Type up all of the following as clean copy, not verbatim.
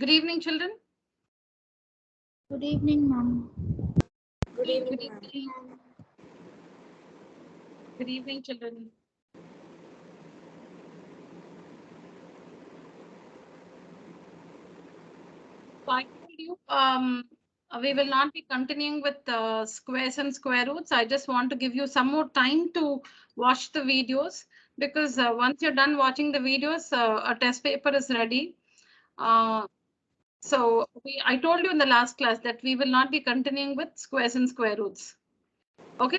Good evening, children. Good evening, ma'am. Good evening, Good ma'am. evening. Good evening, children. So I told you we will not be continuing with squares and square roots. I just want to give you some more time to watch the videos, because once you're done watching the videos, a test paper is ready. So I told you in the last class that we will not be continuing with squares and square roots. Okay.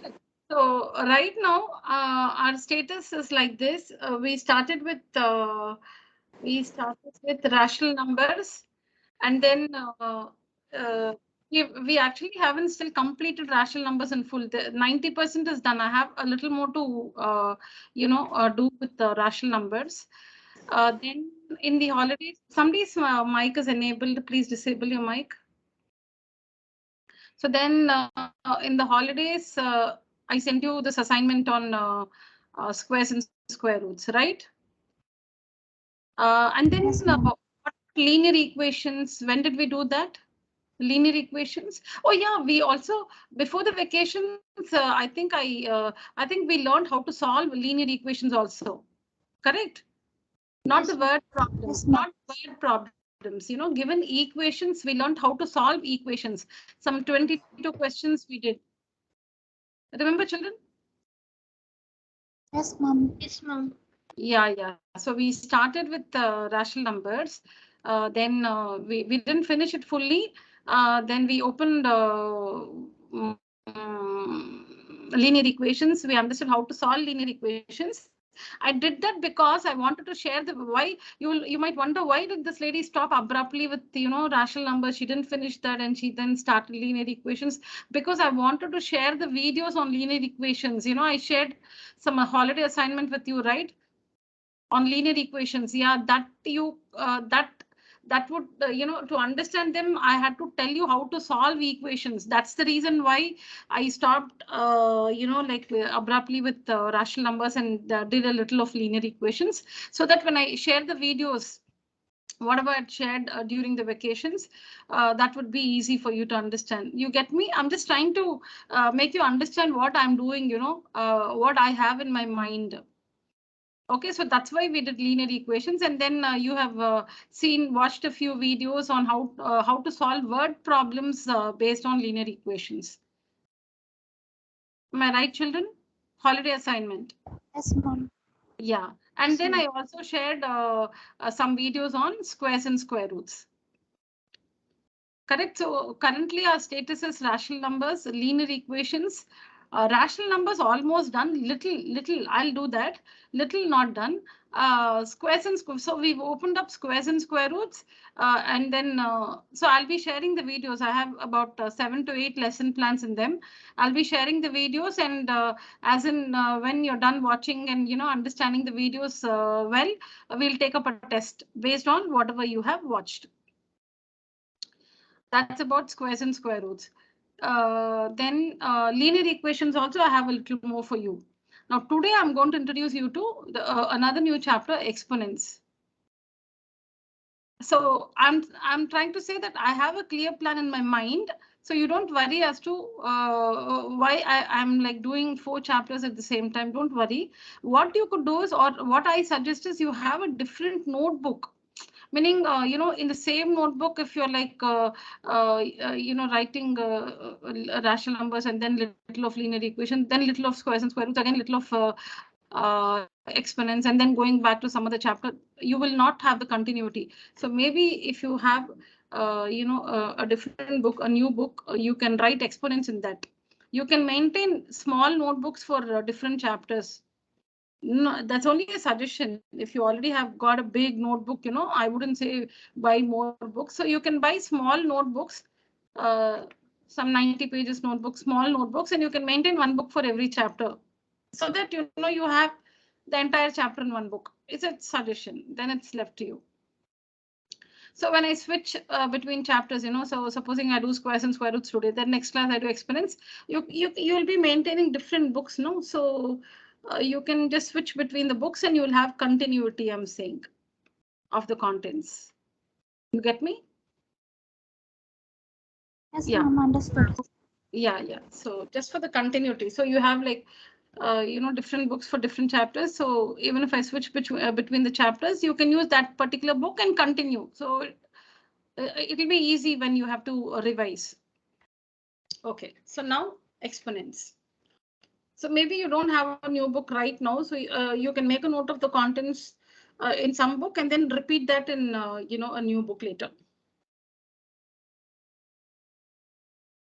So right now our status is like this. We started with rational numbers, and then we actually haven't still completed rational numbers in full. The 90% is done. I have a little more to do with the rational numbers. Then in the holidays, somebody's mic is enabled. Please disable your mic. So then in the holidays, I sent you this assignment on squares and square roots, right? And then Yes, what linear equations, when did we do that? Linear equations. Oh yeah, we also, before the vacations, I think we learned how to solve linear equations also. Correct? Not the word problems, not word problems. Given equations, we learned how to solve equations. Some 22 questions we did. Remember, children? Yes, ma'am. Yes, ma'am. Yeah. So we started with rational numbers. Then we didn't finish it fully. Then we opened linear equations. We understood how to solve linear equations. I did that because I wanted to share the why. You might wonder, why did this lady stop abruptly with rational numbers? She didn't finish that and she then started linear equations, because I wanted to share the videos on linear equations. I shared some holiday assignment with you, right? On linear equations. Yeah, that would to understand them, I had to tell you how to solve equations. That's the reason why I stopped abruptly with rational numbers and did a little of linear equations, so that when I share the videos, whatever I shared during the vacations, that would be easy for you to understand. You get me? I'm just trying to make you understand what I'm doing, what I have in my mind. Okay, so that's why we did linear equations, and then you have watched a few videos on how to solve word problems based on linear equations. Am I right, children? Holiday assignment. Yes, ma'am. Yeah, and then I also shared some videos on squares and square roots. Correct. So currently our status is rational numbers, linear equations. Rational numbers almost done. Little. I'll do that. Little not done. Squares and squares. So we've opened up squares and square roots, and then so I'll be sharing the videos. I have about 7 to 8 lesson plans in them. I'll be sharing the videos, and as in when you're done watching and understanding the videos well, we'll take up a test based on whatever you have watched. That's about squares and square roots. Then linear equations also, I have a little more for you. Now today I'm going to introduce you to another new chapter, exponents. So I'm trying to say that I have a clear plan in my mind. So you don't worry as to why I'm like doing 4 chapters at the same time. Don't worry. What you could do is, or what I suggest is, you have a different notebook. Meaning, in the same notebook, if you're like, writing rational numbers and then little of linear equation, then little of squares and square roots, again little of exponents, and then going back to some other chapter, you will not have the continuity. So maybe if you have, a different book, a new book, you can write exponents in that. You can maintain small notebooks for different chapters. No, that's only a suggestion. If you already have got a big notebook, I wouldn't say buy more books. So you can buy small notebooks, some 90 pages notebooks, small notebooks, and you can maintain one book for every chapter, so that you have the entire chapter in one book. It's a suggestion. Then it's left to you. So when I switch between chapters, so supposing I do squares and square roots today, then next class I do exponents. You'll be maintaining different books, no? So you can just switch between the books and you will have continuity, I'm saying, of the contents. You get me? Yes, Yeah. ma'am, understood. Yeah. So just for the continuity. So you have like, different books for different chapters. So even if I switch between the chapters, you can use that particular book and continue. So it will be easy when you have to revise. Okay, so now exponents. So maybe you don't have a new book right now, so you can make a note of the contents in some book and then repeat that in a new book later.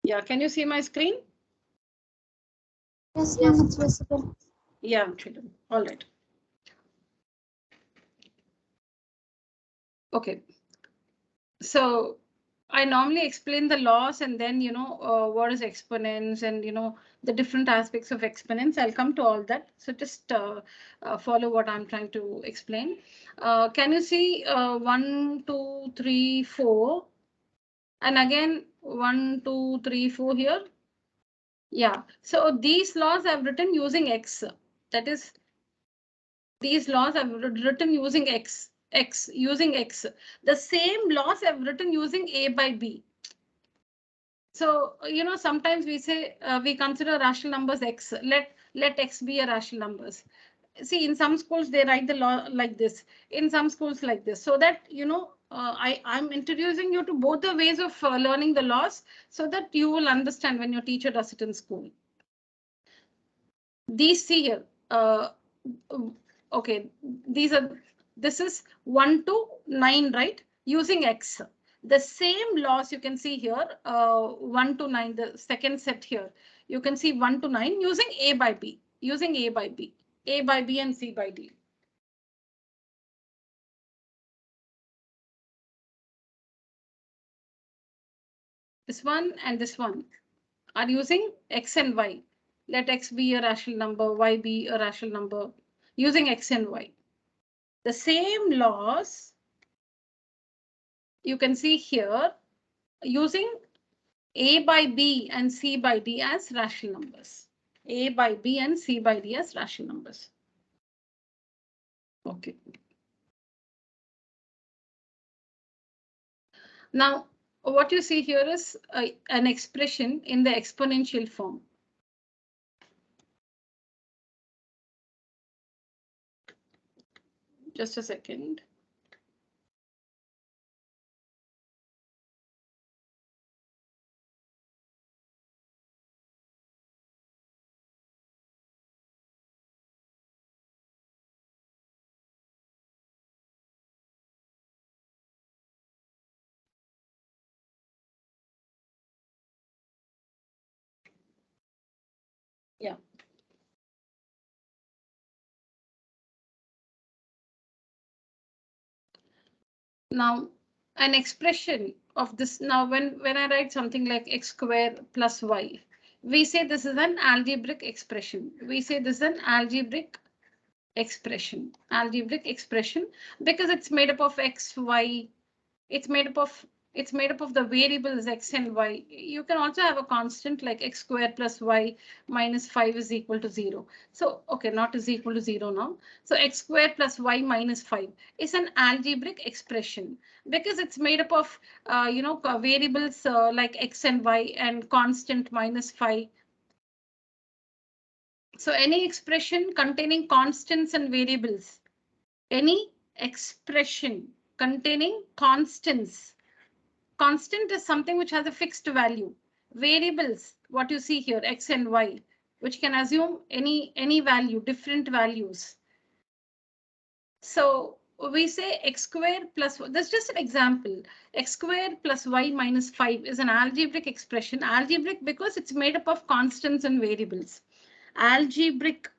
Yeah, can you see my screen? Yes, ma'am, it's visible. Yeah, children. All right. Okay. So I normally explain the laws and then, what is exponents and, the different aspects of exponents. I'll come to all that. So just follow what I'm trying to explain. Can you see 1, 2, 3, 4? And again, 1, 2, 3, 4 here. Yeah. So these laws I've written using X. That is, these laws I've written using X. Using X. The same laws I've written using A by B. So, sometimes we say we consider rational numbers X. Let X be a rational numbers. See, in some schools, they write the law like this. In some schools like this. So that, I'm introducing you to both the ways of learning the laws so that you will understand when your teacher does it in school. These see here. Okay, this is 1 to 9, right? Using X. The same laws you can see here, 1 to 9, the second set here. You can see 1 to 9 using A by B, using A by B, A by B and C by D. This one and this one are using X and Y. Let X be a rational number, Y be a rational number, using X and Y. The same laws you can see here using A by B and C by D as rational numbers. A by B and C by D as rational numbers. Okay. Now, what you see here is an expression in the exponential form. Just a second. Yeah. Now, an expression of this. Now, when I write something like x squared plus y, we say this is an algebraic expression. We say this is an algebraic expression because it's made up of x, y. It's made up of the variables x and y. You can also have a constant like x squared plus y minus 5 is equal to 0. So, okay, not is equal to 0 now. So x squared plus y minus 5 is an algebraic expression because it's made up of, variables like x and y and constant minus 5. So any expression containing constants and variables, any expression containing constants. Constant is something which has a fixed value. Variables, what you see here, x and y, which can assume any value, different values. So we say x squared plus, that's just an example. X squared plus y minus 5 is an algebraic expression. Algebraic because it's made up of constants and variables. Algebraic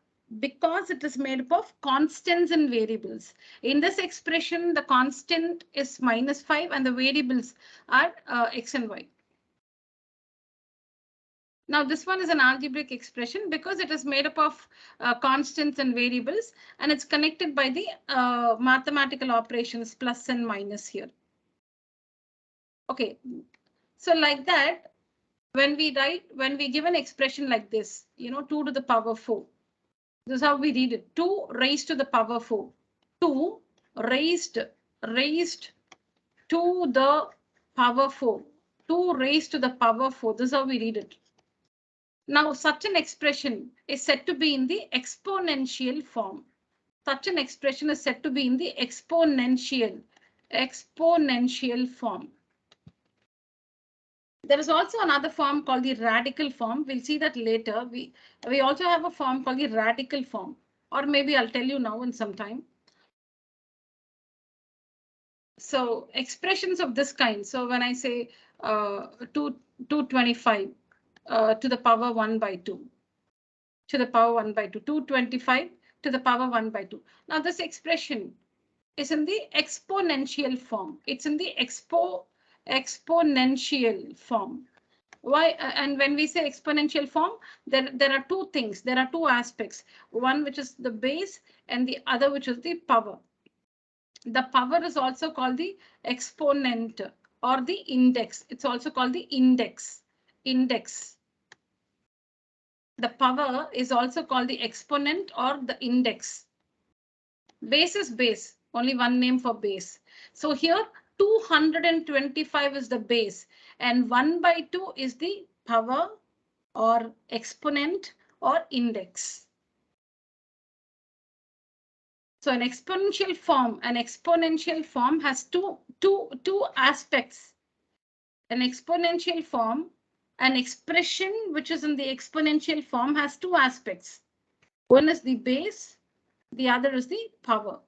because it is made up of constants and variables. In this expression, the constant is minus 5 and the variables are x and y. Now, this one is an algebraic expression because it is made up of constants and variables, and it's connected by the mathematical operations plus and minus here. Okay, so like that, when we give an expression like this, 2 to the power 4. This is how we read it. 2 raised to the power 4. 2 raised to the power 4. 2 raised to the power 4. This is how we read it. Now, such an expression is said to be in the exponential form. Such an expression is said to be in the exponential form. There is also another form called the radical form. We'll see that later. We also have a form called the radical form, or maybe I'll tell you now in some time. So expressions of this kind. So when I say 225 to the power 1 by 2, to the power 1 by 2, 225 to the power 1 by 2. Now this expression is in the exponential form. It's in the exponential form. Why? And when we say exponential form, there are two things. There are two aspects. One which is the base and the other which is the power. The power is also called the exponent or the index. It's also called the index. The power is also called the exponent or the index. Base is base, only one name for base. So here 225 is the base and 1 by 2 is the power or exponent or index. So an exponential form has two aspects. An exponential form, an expression which is in the exponential form has two aspects. One is the base, the other is the power.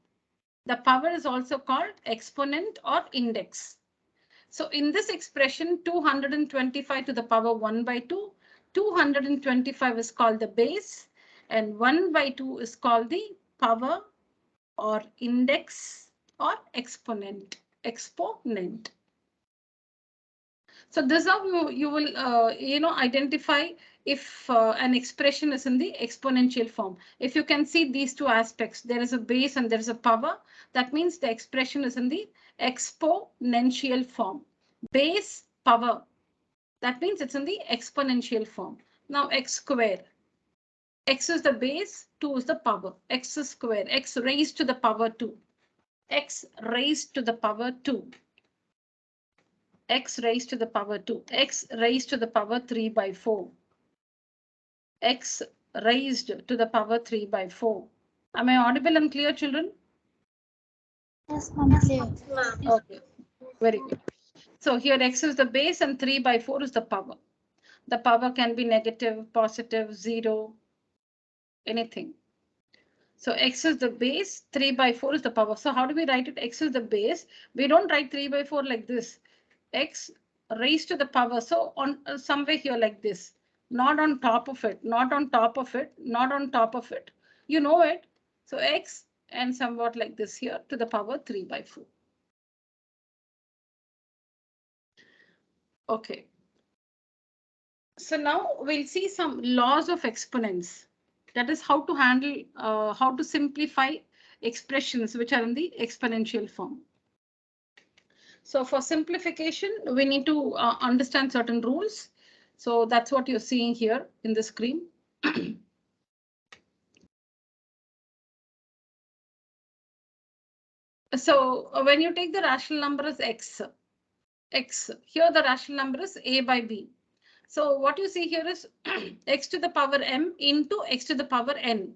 The power is also called exponent or index. So in this expression, 225 to the power 1 by 2, 225 is called the base and 1 by 2 is called the power or index or exponent. So this is how you will identify if an expression is in the exponential form. If you can see these two aspects, there is a base and there is a power. That means the expression is in the exponential form. Base, power. That means it's in the exponential form. Now x square. X is the base, 2 is the power. X square, x raised to the power 2. X raised to the power 2. X raised to the power 2. X raised to the power 3 by 4. X raised to the power 3 by 4. Am I audible and clear, children? Yes, ma'am. Clear. Okay, very good. So here x is the base and 3 by 4 is the power. The power can be negative, positive, 0, anything. So x is the base, 3 by 4 is the power. So how do we write it? X is the base. We don't write 3 by 4 like this. X raised to the power. So on somewhere here like this, not on top of it, not on top of it, not on top of it. You know it. So x and somewhat like this here to the power 3 by 4. Okay. So now we'll see some laws of exponents. That is how to handle, how to simplify expressions which are in the exponential form. So for simplification, we need to understand certain rules. So that's what you're seeing here in the screen. So when you take the rational number as x, here the rational number is a by b. So what you see here is x to the power m into x to the power n.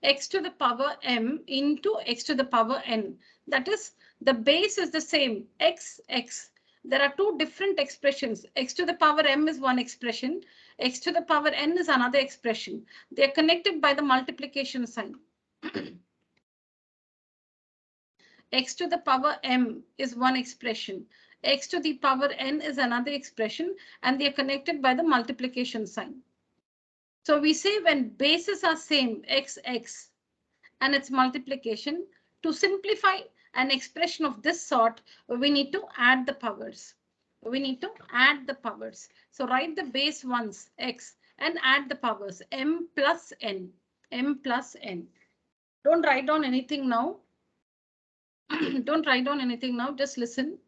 X to the power m into x to the power n. That is, the base is the same, x. There are two different expressions. X to the power m is one expression. X to the power n is another expression. They are connected by the multiplication sign. X to the power m is one expression. X to the power n is another expression, and they are connected by the multiplication sign. So we say when bases are same, x, and its multiplication, to simplify an expression of this sort, we need to add the powers. So write the base once, x, and add the powers, m plus n. Don't write down anything now. Just listen.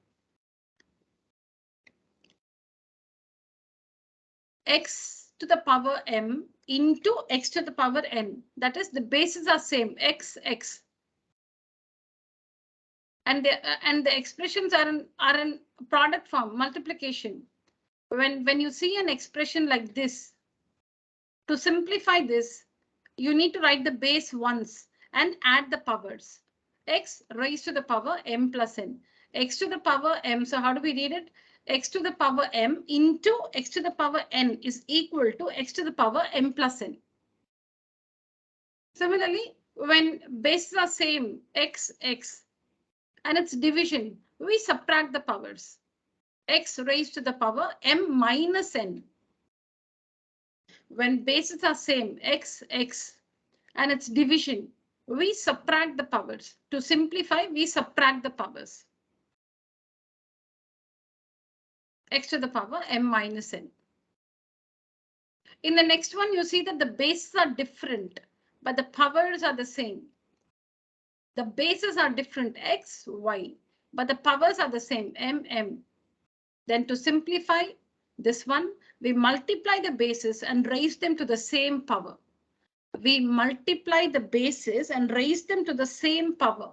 X to the power m into x to the power n. That is, the bases are same, x. and the expressions are in product form, multiplication. When you see an expression like this, to simplify this, you need to write the base once and add the powers. X raised to the power m plus n. X to the power m. So how do we read it? X to the power m into x to the power n is equal to x to the power m plus n. Similarly, when bases are same, x, and its division, we subtract the powers. X raised to the power m minus n. When bases are same, x, and its division, we subtract the powers. To simplify, we subtract the powers. X to the power m minus n. In the next one, you see that the bases are different, but the powers are the same. The bases are different, x, y, but the powers are the same, m. Then to simplify this one, we multiply the bases and raise them to the same power. We multiply the bases and raise them to the same power.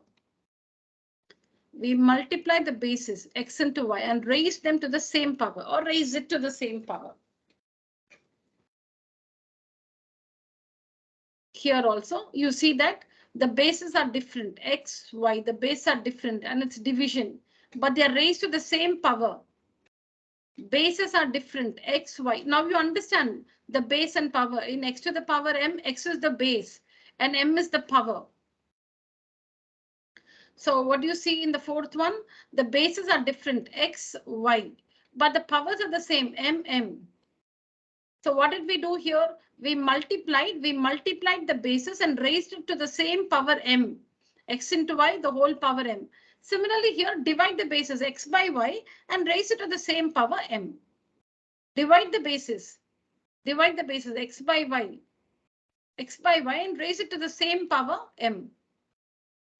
We multiply the bases x into y and raise them to the same power, or raise it to the same power. Here also, you see that the bases are different, x, y, the bases are different and its division, but they are raised to the same power. Bases are different, x, y. Now you understand the base and power. In x to the power m, x is the base and m is the power. So what do you see in the fourth one? The bases are different, x, y, but the powers are the same, m. So what did we do here? We multiplied the bases and raised it to the same power m. X into y, the whole power m. Similarly here, divide the bases x by y and raise it to the same power m. Divide the bases x by y and raise it to the same power m.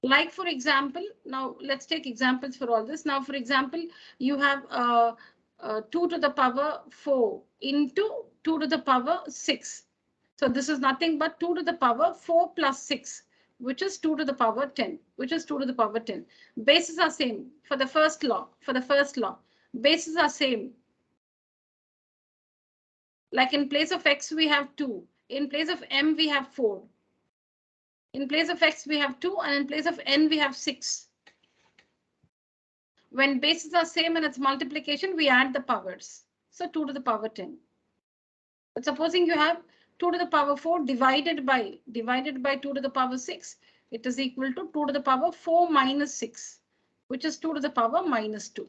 Like for example, now let's take examples for all this. Now, for example, you have 2 to the power 4 into 2 to the power 6. So this is nothing but 2 to the power 4 plus 6, which is 2 to the power 10, Bases are same for the first law. Bases are same. Like in place of x, we have 2. In place of m, we have 4. In place of x, we have 2, and in place of n, we have 6. When bases are same and its multiplication, we add the powers. So 2 to the power 10. But supposing you have 2 to the power 4 divided by 2 to the power 6, it is equal to 2 to the power 4 minus 6, which is 2 to the power minus 2.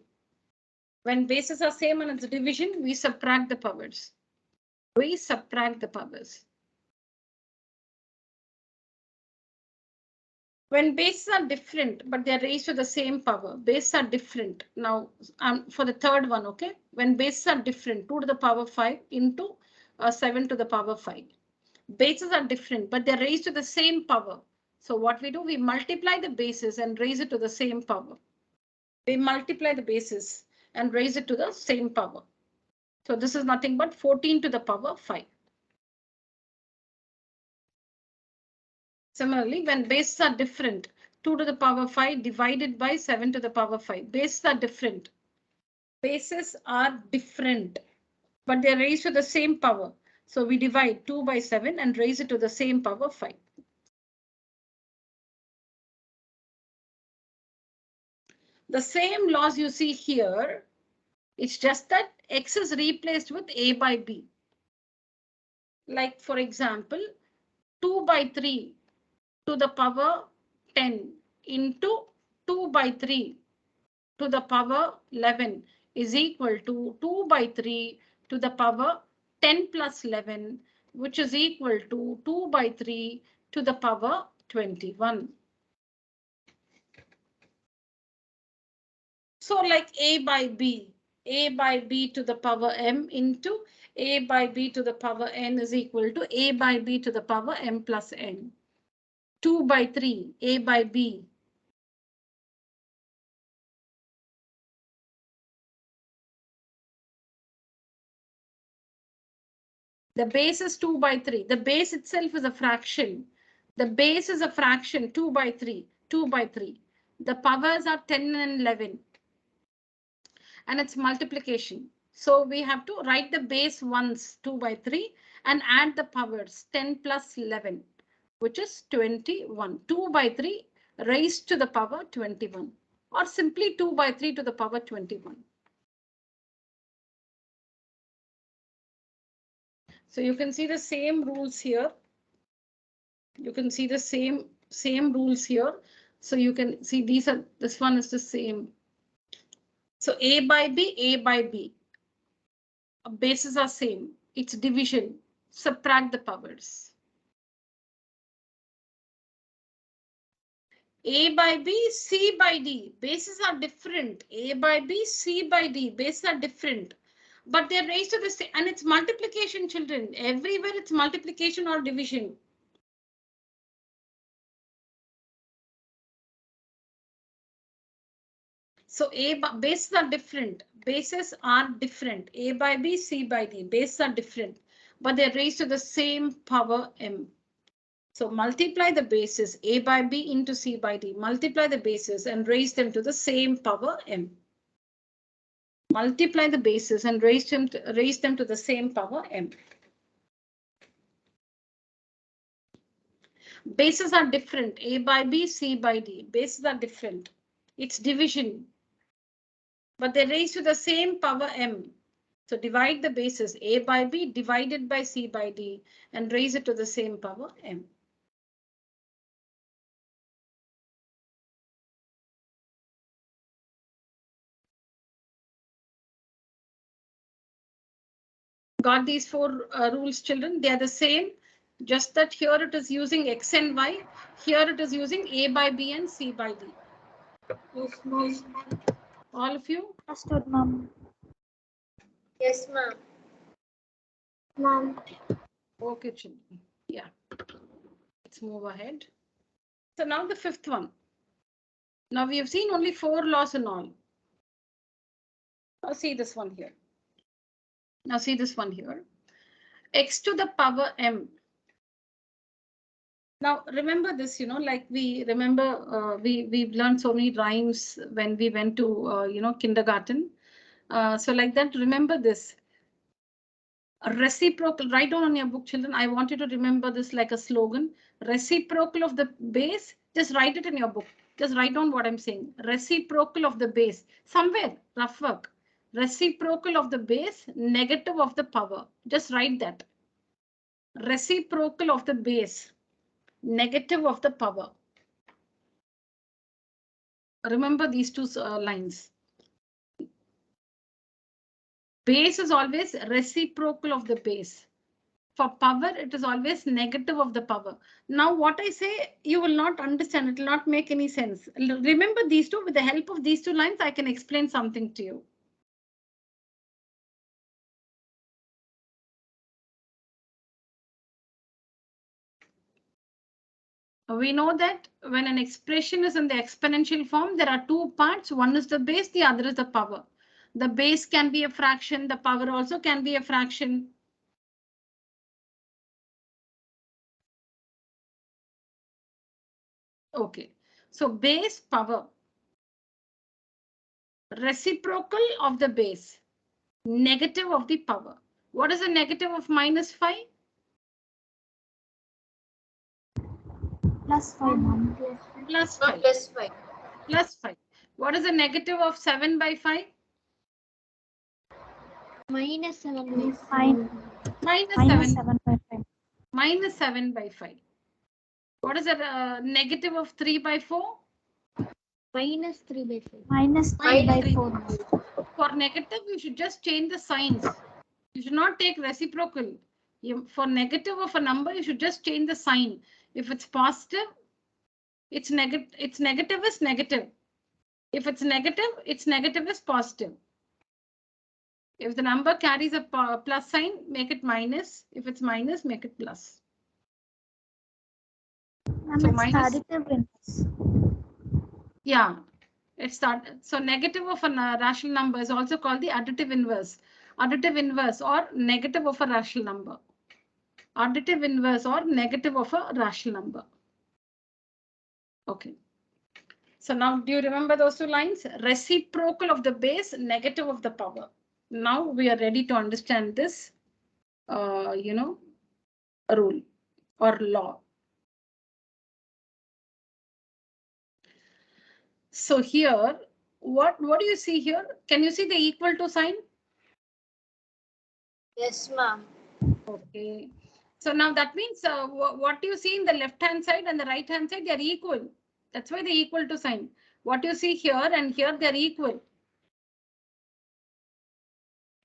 When bases are same and its division, we subtract the powers. When bases are different, but they are raised to the same power, bases are different. Now, for the third one, okay? When bases are different, 2 to the power 5 into 7 to the power 5. Bases are different, but they're raised to the same power. So what we do, we multiply the bases and raise it to the same power. We multiply the bases and raise it to the same power. So this is nothing but 14 to the power 5. Similarly, when bases are different, 2 to the power 5 divided by 7 to the power 5. Bases are different, but they're raised to the same power. So we divide 2 by 7 and raise it to the same power 5. The same laws you see here, it's just that x is replaced with a by b. Like for example, 2 by 3 to the power 10 into 2 by 3 to the power 11 is equal to 2 by 3 to the power 10 plus 11, which is equal to 2 by 3 to the power 21. So like a by b to the power m into a by b to the power n is equal to a by b to the power m plus n. 2 by 3, a by b. The base is 2 by 3. The base itself is a fraction. The base is a fraction, 2 by 3. The powers are 10 and 11. And it's multiplication. So we have to write the base ones 2 by 3 and add the powers 10 plus 11, which is 21. 2 by 3 raised to the power 21, or simply 2 by 3 to the power 21. So you can see the same rules here. You can see the same rules here. So you can see this one is the same. So A by B. Bases are same. It's division. Subtract the powers. A by B, C by D. Bases are different. A by B, C by D. Bases are different. But they're raised to the same, and it's multiplication, children. Everywhere it's multiplication or division. So bases are different. Bases are different. A by B, C by D. Bases are different, but they're raised to the same power M. So multiply the bases A by B into C by D. Multiply the bases and raise them to the same power M. Multiply the bases and raise them to the same power M. Bases are different. A by B, C by D. Bases are different. It's division, but they raise to the same power M. So divide the bases A by B divided by C by D and raise it to the same power M. Got these four rules, children? They are the same, just that here it is using X and Y. Here it is using A by B and C by D. Yes, ma'am. All of you? Understood, ma'am. Yes, ma'am. Ma'am. Okay, children. Yeah. Let's move ahead. So now the fifth one. Now we have seen only 4 laws and all. Now see this one here. Now see this one here. X to the power M. Now remember this, like we remember we've learned so many rhymes when we went to kindergarten. So like that, remember this. Reciprocal, write down on your book, children. I want you to remember this like a slogan. Reciprocal of the base, just write it in your book. Just write down what I'm saying. Reciprocal of the base, somewhere, rough work. Reciprocal of the base, negative of the power. Just write that. Reciprocal of the base, negative of the power. Remember these two lines. Base is always reciprocal of the base. For power, it is always negative of the power. Now, what I say, you will not understand. It will not make any sense. Remember these two. With the help of these two lines, I can explain something to you. We know that when an expression is in the exponential form, there are two parts. One is the base, the other is the power. The base can be a fraction. The power also can be a fraction. Okay, so base, power. Reciprocal of the base, negative of the power. What is the negative of -5? +5, ma'am. +5. +5. +5. What is the negative of 7 by 5? -7 by 5. -7 by 5. -7 by 5. What is the negative of 3 by 4? -3 by 5. -3 by 4. For negative, you should just change the signs. You should not take reciprocal. For negative of a number, you should just change the sign. If it's positive, it's negative. Its negative is negative. If it's negative, its negative is positive. If the number carries a plus sign, make it minus. If it's minus, make it plus. So minus, additive inverse. Yeah, it's that. So negative of a rational number is also called the additive inverse. Additive inverse or negative of a rational number. Additive inverse or negative of a rational number. Okay. So now do you remember those two lines? Reciprocal of the base, negative of the power. Now we are ready to understand this, rule or law. So here, what do you see here? Can you see the equal to sign? Yes, ma'am. Okay. So now that means what you see in the left hand side and the right hand side, they are equal. That's why they equal to sign. What you see here and here, they are equal.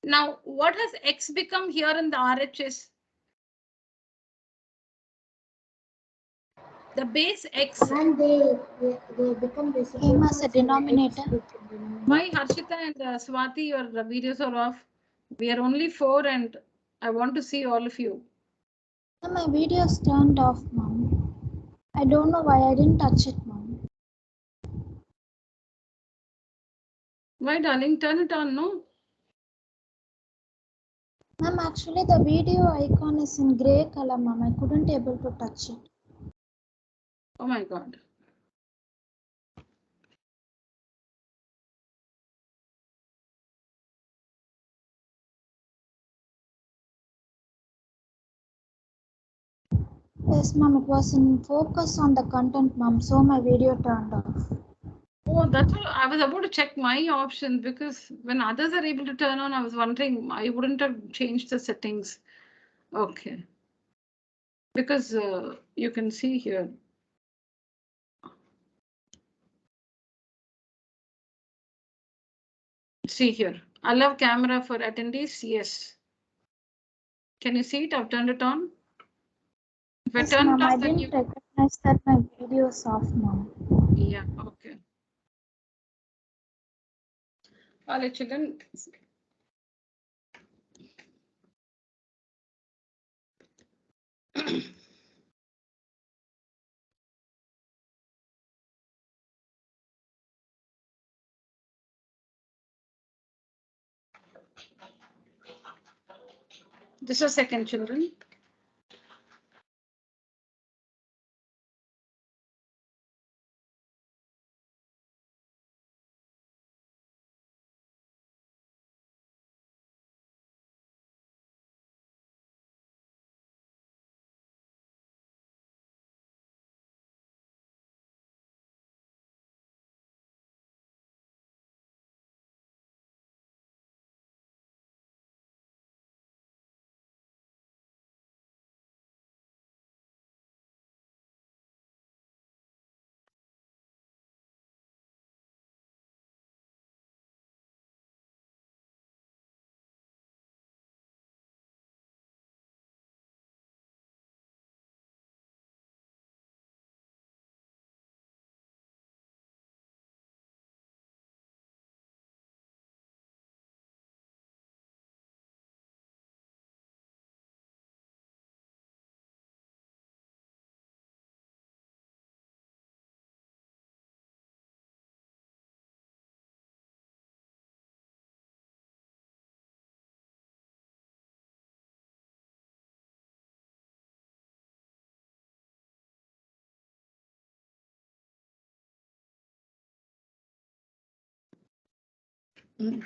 Now, what has X become here in the RHS? The base X. And they become the same as a denominator. Why Harshita and Swati, your videos are off? We are only 4 and I want to see all of you. My video's turned off, mom. I don't know why I didn't touch it, mom. Why, darling? Turn it on, no? Ma'am, actually the video icon is in grey color, ma'am. I couldn't able to touch it. Oh my God. Yes, ma'am. It was in focus on the content, ma'am. So my video turned off. Oh, that's what I was about to check my options, because when others are able to turn on, I was wondering I wouldn't have changed the settings. Okay. Because you can see here. See here. Allow camera for attendees. Yes. Can you see it? I've turned it on. If Yes, I turn ma'am. it I off, then didn't recognize that my video is off, ma'am. Yeah, okay. All right, children. Just a second, children.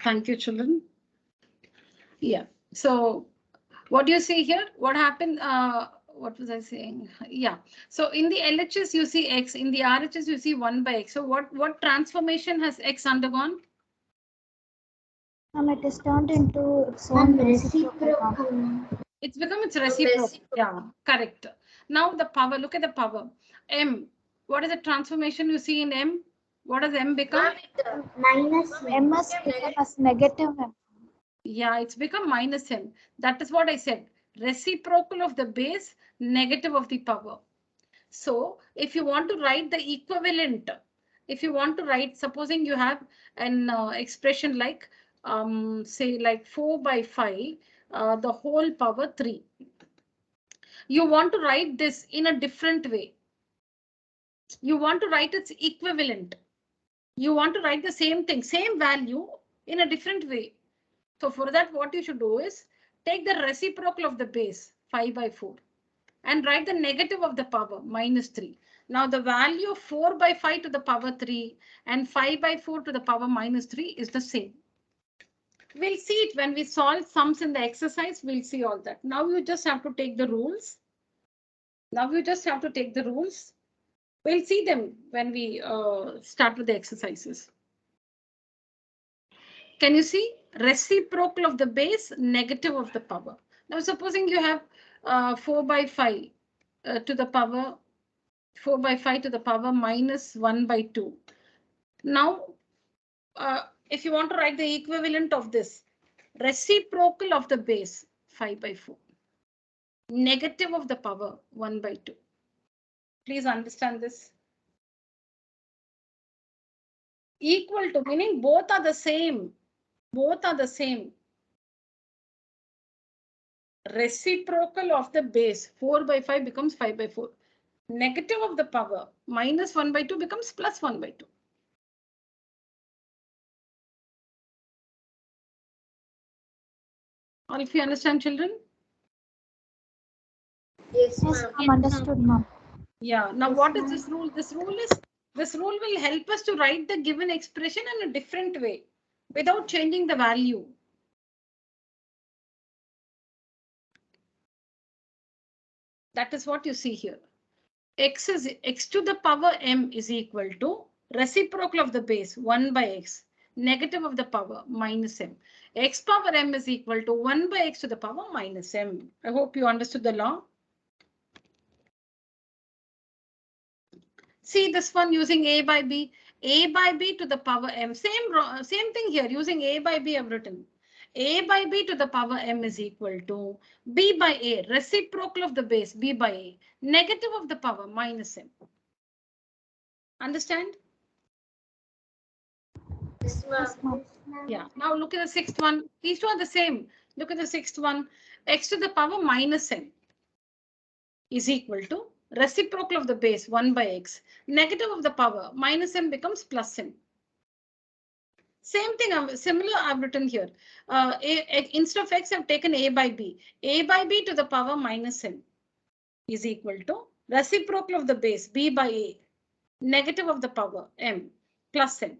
Thank you, children. Yeah. So what do you see here? What happened? What was I saying? Yeah. So in the LHS, you see X. In the RHS, you see 1 by X. So what transformation has X undergone? Ma'am, it is turned into its own reciprocal. It's become its reciprocal. Yeah, correct. Now the power, look at the power. M. What is the transformation you see in M? What does M become? Minus M has become as negative M. Yeah, it's become minus M. That is what I said. Reciprocal of the base, negative of the power. So if you want to write the equivalent, if you want to write, supposing you have an expression like, say like 4 by 5, the whole power 3. You want to write this in a different way. You want to write its equivalent. You want to write the same thing, same value in a different way. So for that, what you should do is take the reciprocal of the base 5 by 4 and write the negative of the power minus 3. Now the value of 4 by 5 to the power 3 and 5 by 4 to the power minus 3 is the same. We'll see it when we solve sums in the exercise. We'll see all that. Now you just have to take the rules. We'll see them when we start with the exercises. Can you see? Reciprocal of the base, negative of the power. Now supposing you have 4 by 5 to the power 4 by 5 to the power minus 1 by 2. Now, if you want to write the equivalent of this, reciprocal of the base 5 by 4, negative of the power 1 by 2. Please understand this. Equal to meaning both are the same. Both are the same. Reciprocal of the base 4 by 5 becomes 5 by 4. Negative of the power minus 1 by 2 becomes plus 1 by 2. All if you understand, children? Yes, Yes, ma'am. ma'am. Understood, ma'am. Yeah. Now, what is this rule? This rule will help us to write the given expression in a different way without changing the value. That is what you see here. X to the power m is equal to reciprocal of the base 1 by x, negative of the power minus m. X power m is equal to 1 by x to the power minus m. I hope you understood the law. See this one using a by b to the power m. Same thing here using a by b I've written. A by b to the power m is equal to b by a, reciprocal of the base b by a, negative of the power minus m. Understand? Yes, ma'am. Yeah. Now look at the sixth one. These two are the same. Look at the sixth one. X to the power minus m is equal to reciprocal of the base 1 by x, negative of the power minus m becomes plus m. Same thing, similar I've written here. Instead of x, I've taken a by b. A by b to the power minus m is equal to reciprocal of the base b by a, negative of the power m plus m.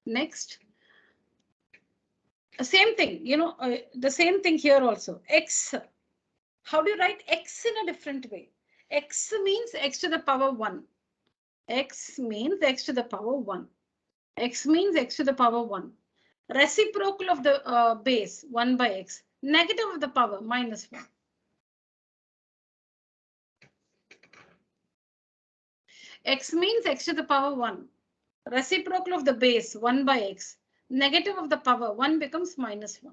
Next. Same thing, the same thing here also. X. How do you write x in a different way? X means x to the power 1. X means x to the power 1. X means x to the power 1. Reciprocal of the base 1 by x. Negative of the power minus 1. X means x to the power 1. Reciprocal of the base 1 by x. Negative of the power 1 becomes minus 1.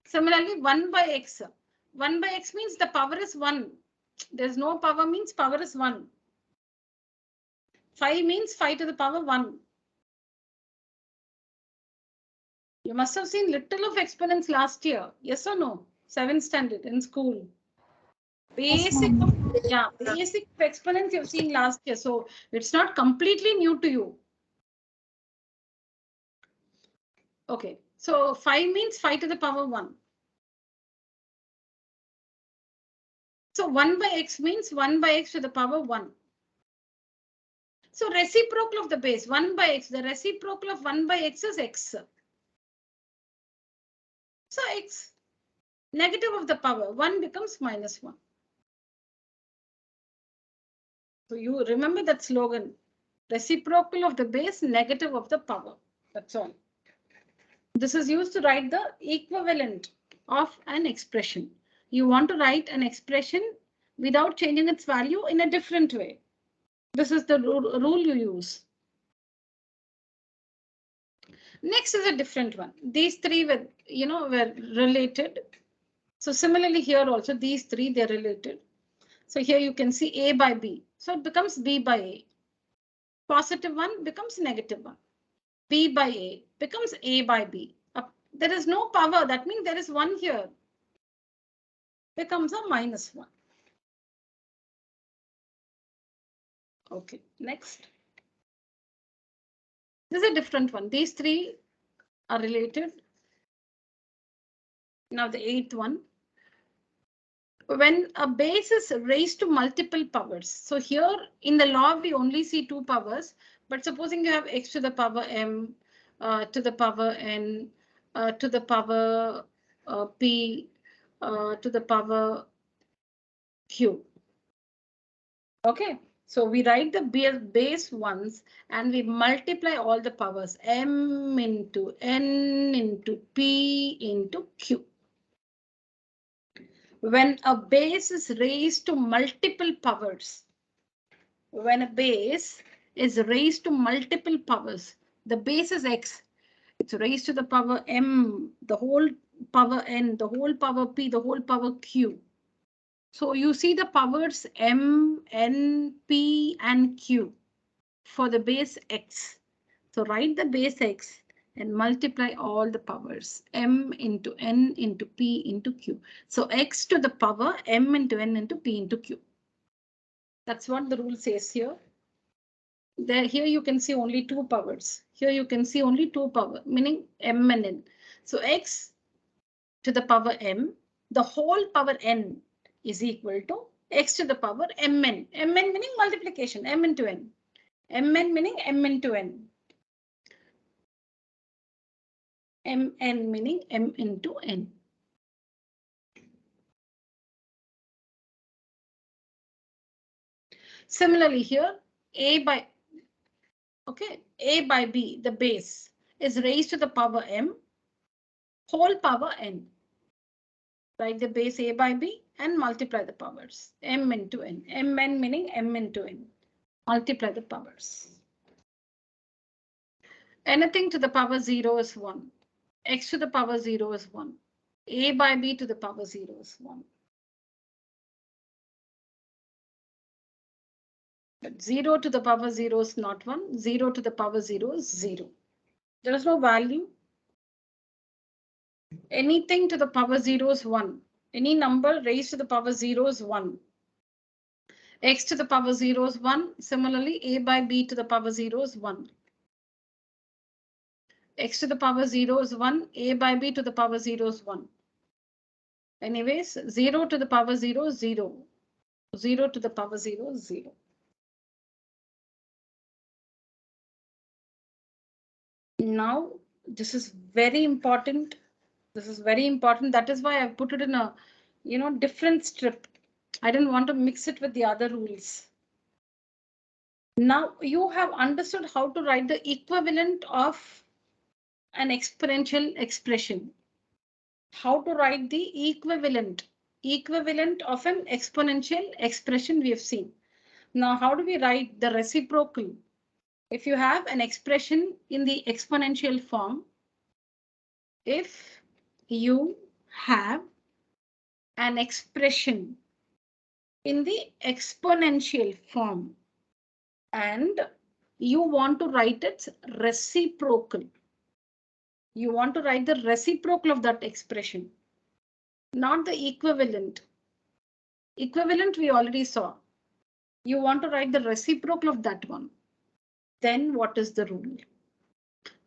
Similarly, 1 by x. 1 by x means the power is 1. There's no power means power is 1. 5 means 5 to the power 1. You must have seen little of exponents last year. Yes or no? 7th standard in school. Basic of exponents you've seen last year. So it's not completely new to you. Okay. So 5 means 5 to the power 1. So 1 by x means 1 by x to the power 1. So reciprocal of the base 1 by x. The reciprocal of 1 by x is x. So x. Negative of the power 1 becomes minus 1. So you remember that slogan. Reciprocal of the base, negative of the power. That's all. This is used to write the equivalent of an expression. You want to write an expression without changing its value in a different way. This is the rule you use. Next is a different one. These three were related. So similarly here also these three, they're related. So here you can see a by b. So it becomes b by a. Positive 1 becomes negative 1. B by a becomes a by b. There is no power. That means there is 1 here. Becomes a minus 1. Okay, next. This is a different one. These three are related. Now the 8th one. When a base is raised to multiple powers. So here in the law, we only see 2 powers, but supposing you have x to the power m, to the power n, to the power p, to the power q. Okay, so we write the base ones and we multiply all the powers m into n into p into q. When a base is raised to multiple powers, when a base is raised to multiple powers, the base is x, it's raised to the power m, the whole power n, the whole power p, the whole power q. So you see the powers m, n, p, and q for the base x. So write the base x and multiply all the powers m into n into p into q. So x to the power m into n into p into q. That's what the rule says here. Here you can see only 2 powers. Here you can see only 2 power, meaning m and n. So x to the power m, the whole power n is equal to x to the power mn. Mn meaning multiplication, m into n. Mn meaning m into n. Mn meaning m into n. Similarly here, a by b, the base, is raised to the power m, whole power n. Write the base a by b and multiply the powers m into n. Mn meaning m into n. Multiply the powers. Anything to the power 0 is 1. X to the power 0 is 1. A by b to the power 0 is 1. But 0 to the power 0 is not 1. 0 to the power 0 is 0. There is no value. Anything to the power 0 is 1. Any number raised to the power 0 is 1. X to the power 0 is 1. Similarly, a by b to the power 0 is 1. X to the power 0 is 1. A by b to the power 0 is 1. Anyways, 0 to the power 0 is 0. 0 to the power 0 is 0. Now, this is very important. This is very important. That is why I put it in a, different strip. I didn't want to mix it with the other rules. Now you have understood how to write the equivalent of an exponential expression. How to write the equivalent of an exponential expression we have seen. Now, how do we write the reciprocal? If you have an expression in the exponential form, if you have an expression in the exponential form and you want to write its reciprocal, you want to write the reciprocal of that expression, not the equivalent. Equivalent we already saw. You want to write the reciprocal of that one. Then what is the rule?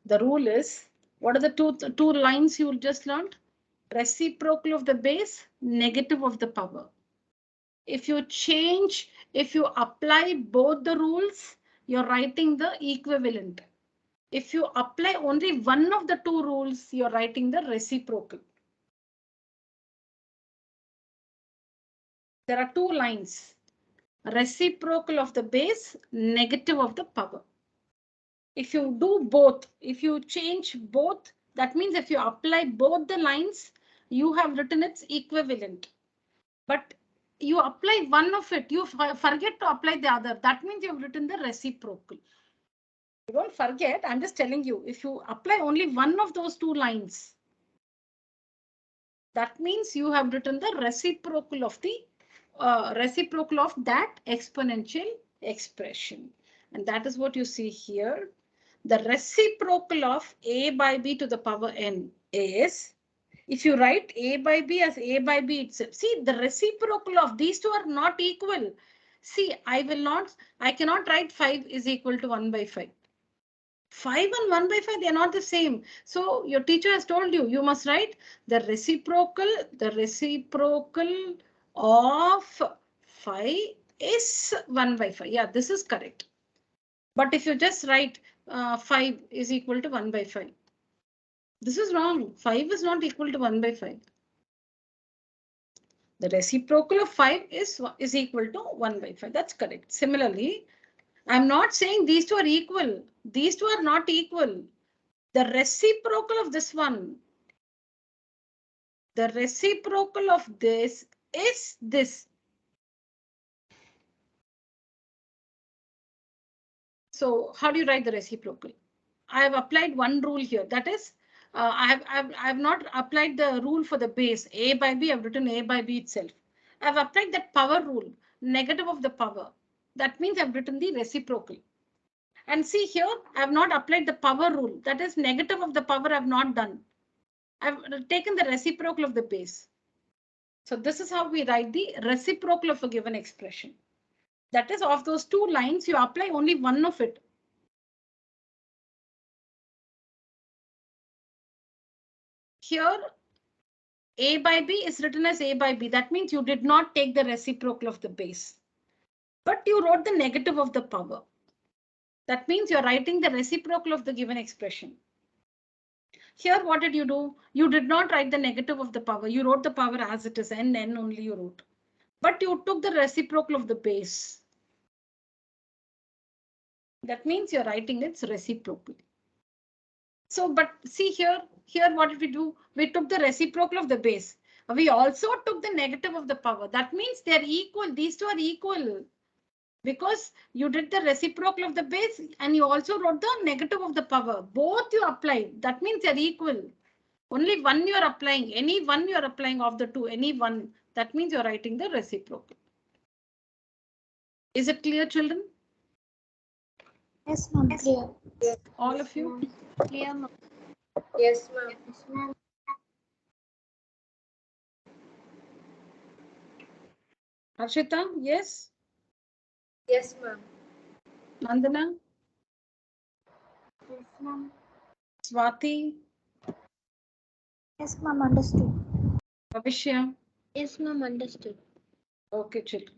The rule is, what are the two lines you just learned? Reciprocal of the base, negative of the power. If you apply both the rules, you're writing the equivalent. If you apply only one of the 2 rules, you're writing the reciprocal. There are 2 lines. Reciprocal of the base, negative of the power. If you do both, if you change both, that means if you apply both the lines, you have written its equivalent. But you apply one of it, you forget to apply the other. That means you have written the reciprocal. You don't forget, I'm just telling you, if you apply only one of those 2 lines, that means you have written the reciprocal of that exponential expression. And that is what you see here. The reciprocal of a by b to the power n is, if you write a by b as a by b itself, see the reciprocal of these 2 are not equal. See, I cannot write 5 is equal to 1 by 5. 5 and 1 by 5, they are not the same. So your teacher has told you, you must write the reciprocal of 5 is 1 by 5. Yeah, this is correct. But if you just write 5 is equal to 1 by 5, this is wrong. 5 is not equal to 1 by 5. The reciprocal of 5 is equal to 1 by 5. That's correct. Similarly, I'm not saying these two are equal. These two are not equal. The reciprocal of this one, the reciprocal of this is this. So how do you write the reciprocal? I have applied one rule here. That is, I have not applied the rule for the base. A by B, I've written A by B itself. I've applied that power rule, negative of the power. That means I've written the reciprocal. And see here, I have not applied the power rule. That is negative of the power I've not done. I've taken the reciprocal of the base. So this is how we write the reciprocal of a given expression. That is, of those two lines, you apply only one of it. Here, A by B is written as A by B. That means you did not take the reciprocal of the base, but you wrote the negative of the power. That means you're writing the reciprocal of the given expression. Here, what did you do? You did not write the negative of the power. You wrote the power as it is, n only you wrote. But you took the reciprocal of the base. That means you're writing its reciprocal. So, but see here what did we do? We took the reciprocal of the base. We also took the negative of the power. That means they're equal. These two are equal. Because you did the reciprocal of the base and you also wrote the negative of the power. Both you applied. That means they're equal. Only one you're applying. Any one you're applying of the two. Any one. That means you're writing the reciprocal. Is it clear, children? Yes, ma'am. Clear. Yes. All of you? Clear, ma'am. Yes, ma'am. Harshita, yes? Yes, ma'am. Nandana? Yes, ma'am. Swati? Yes, ma'am. Understood. Bhavishya? Yes, ma'am. Understood. Okay, children.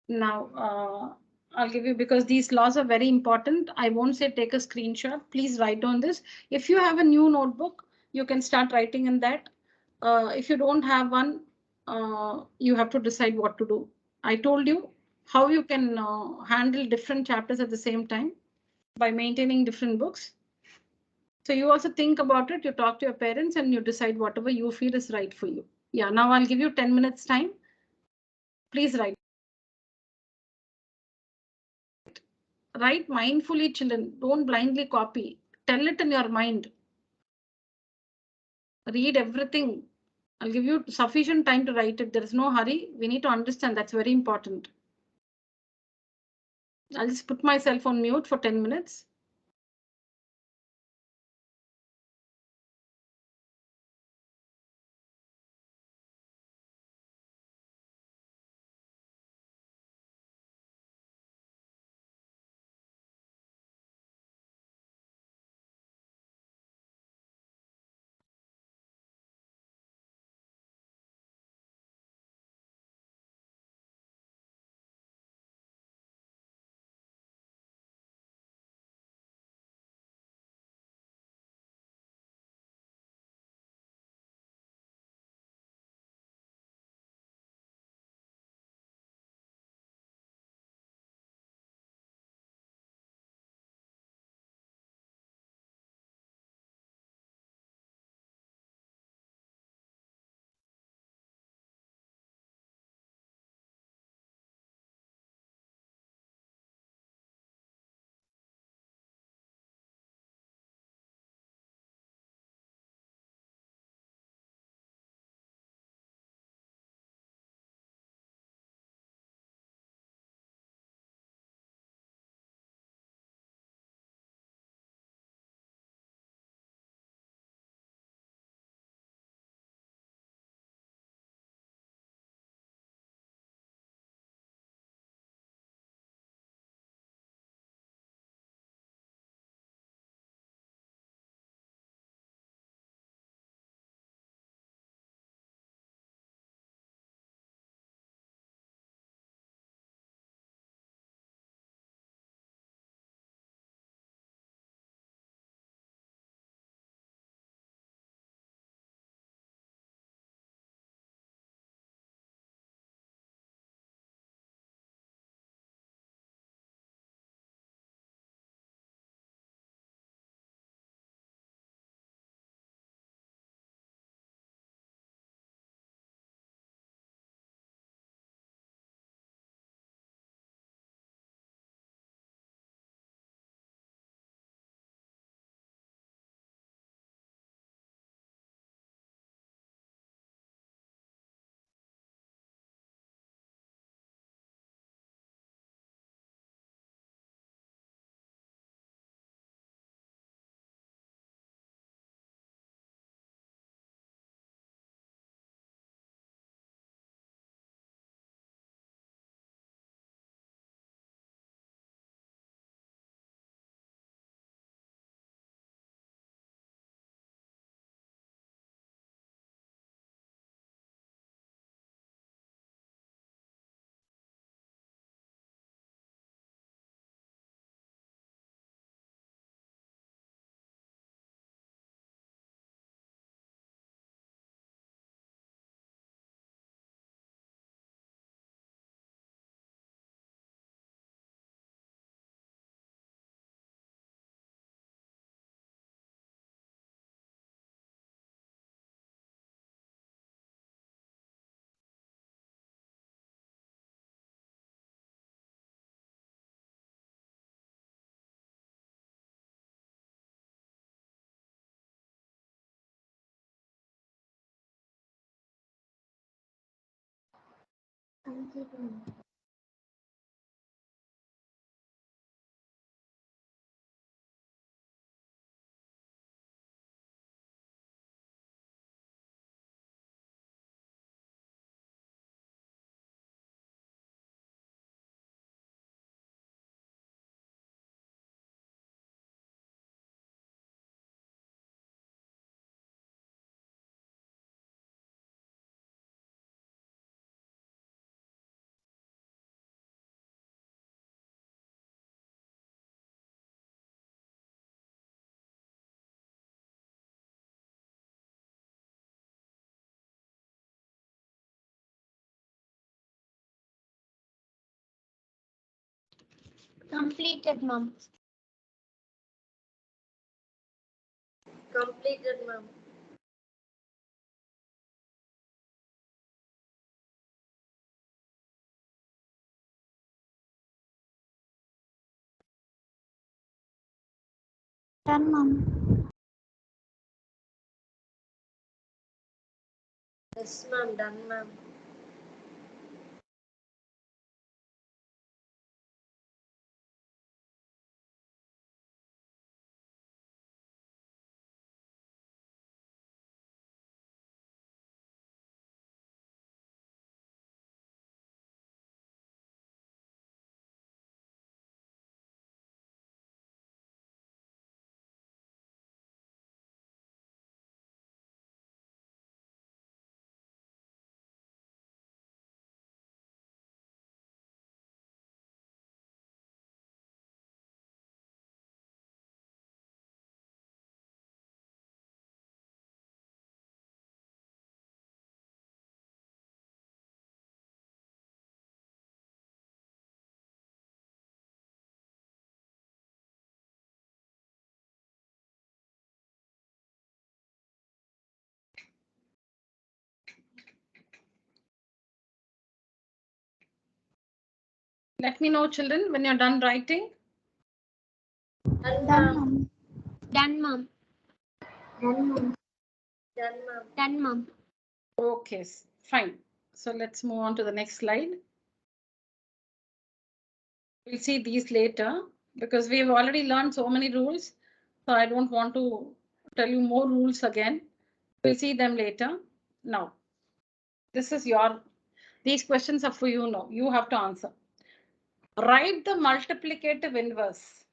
Now, I'll give you, because these laws are very important. I won't say take a screenshot. Please write on this. If you have a new notebook, you can start writing in that. If you don't have one, you have to decide what to do. I told you how you can handle different chapters at the same time by maintaining different books. So you also think about it, you talk to your parents and you decide whatever you feel is right for you. Yeah, now I'll give you 10 minutes time. Please write. Write mindfully, children. Don't blindly copy. Tell it in your mind. Read everything. I'll give you sufficient time to write it. There is no hurry. We need to understand that's very important. I'll just put myself on mute for 10 minutes. Completed, ma'am. Completed, ma'am. Done, ma'am. Yes, ma'am. Done, ma'am. Let me know, children, when you're done writing. Done, Done, ma'am. ma'am. Done, ma'am. Done, ma'am. Done, ma'am. Done, ma'am. Okay, fine. So let's move on to the next slide. We'll see these later because we've already learned so many rules. So I don't want to tell you more rules again. We'll see them later. Now, this is these questions are for you now. You have to answer. Write the multiplicative inverse.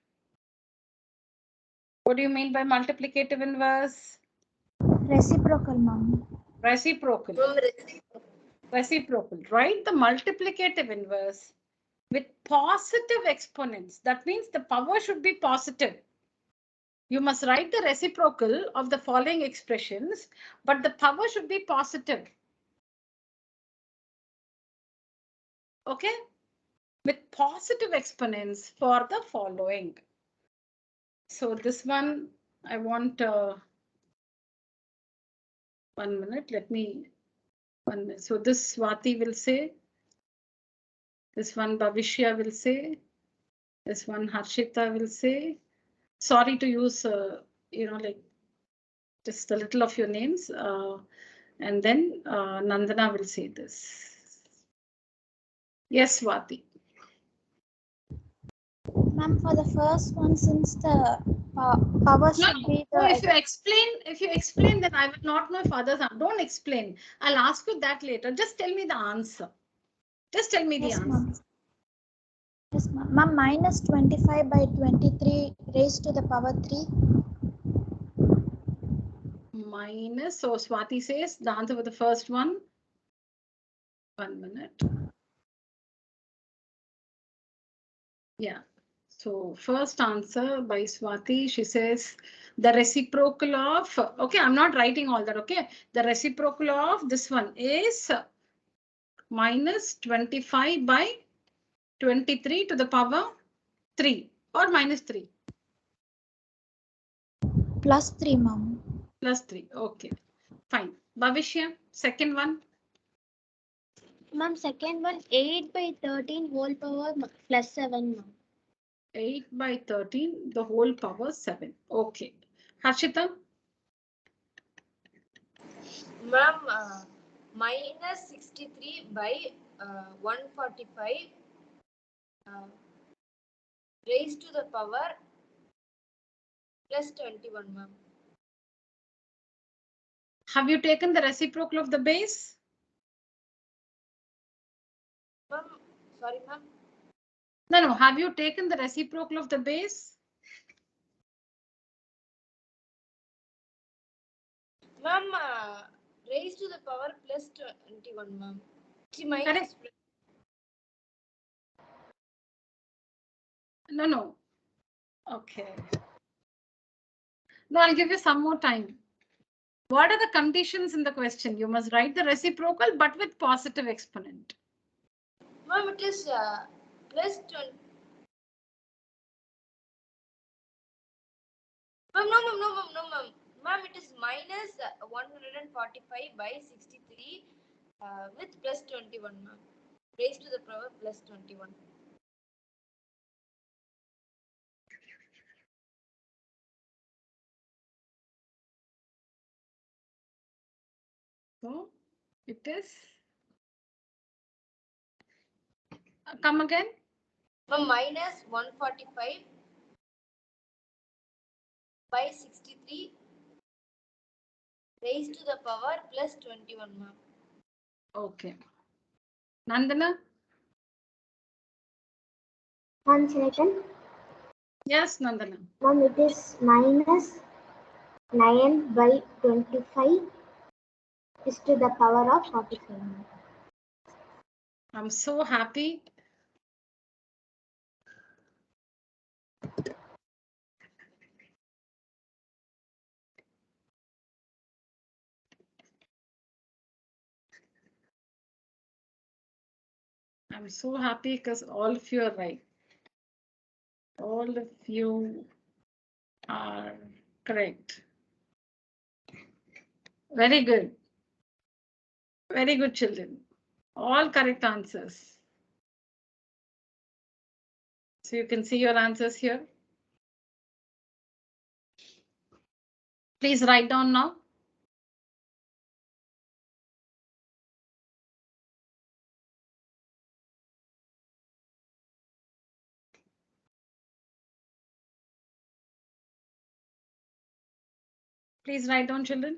What do you mean by multiplicative inverse? Reciprocal, ma'am. Reciprocal. Reciprocal. Write the multiplicative inverse with positive exponents. That means the power should be positive. You must write the reciprocal of the following expressions, but the power should be positive. Okay? With positive exponents for the following. So this one, I want 1 minute. Let me 1 minute. So this Swati will say. This one Bhavishya will say. This one Harshita will say. Sorry to use, like just a little of your names. And then Nandana will say this. Yes, Swati. Ma'am, for the first one, since the power should be the... No, if you explain, then I will not know if others are. Don't explain. I'll ask you that later. Just tell me the answer. Just tell me Yes, the answer. ma'am. Yes, ma'am. Ma'am, minus 25 by 23 raised to the power 3. Minus, so Swati says the answer for the first one. 1 minute. Yeah. So first answer by Swati, she says the reciprocal of, okay, I'm not writing all that, okay. The reciprocal of this one is minus 25 by 23 to the power 3 or minus 3. Plus 3, ma'am. Plus 3, okay, fine. Bhavishya, second one. Ma'am, second one, 8 by 13 whole power plus 7, ma'am. 8 by 13, the whole power 7. Okay. Harshita? Ma'am, minus 63 by 145 raised to the power plus 21, ma'am. Have you taken the reciprocal of the base? Ma'am, sorry, ma'am. No. Have you taken the reciprocal of the base? Ma'am, raised to the power plus 21, ma'am. Minus. Correct. No. Okay. No, I'll give you some more time. What are the conditions in the question? You must write the reciprocal, but with positive exponent. Ma'am, it is plus 20. Ma'am, no, ma'am. Ma'am, it is minus 145 by 63 with plus 21, ma'am. Raised to the power plus 21. So it is. Come again. Ma'am, minus 145 by 63 raised to the power plus 21, ma'am. Okay. Nandana? 1 second. Yes, Nandana. Ma'am, it is minus 9 by 25 is to the power of 45. I'm so happy. I'm so happy because all of you are right. All of you are correct. Very good. Very good, children. All correct answers. So you can see your answers here. Please write down now. Please write down, children.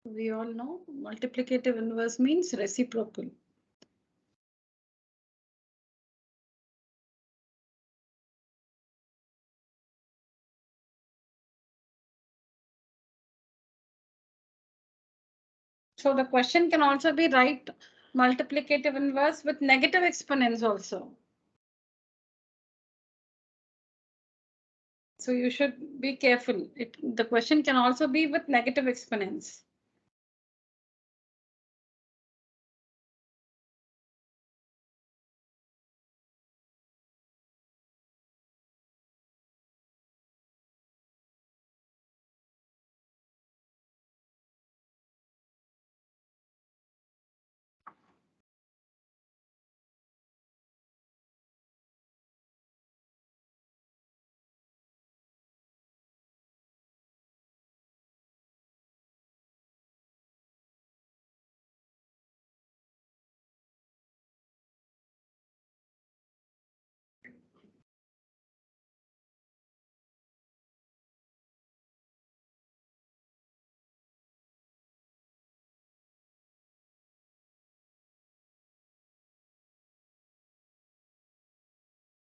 We all know multiplicative inverse means reciprocal. So the question can also be right multiplicative inverse with negative exponents also. So you should be careful. The question can also be with negative exponents.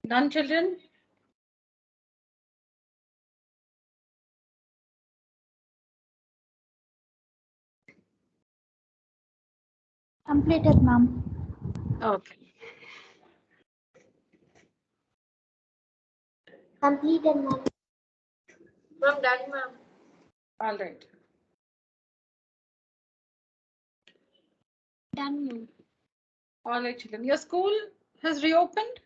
Done, children? Completed, ma'am. Okay. Completed, ma'am. Ma'am, done, ma'am. All right. Done, ma'am. All right, children. Your school has reopened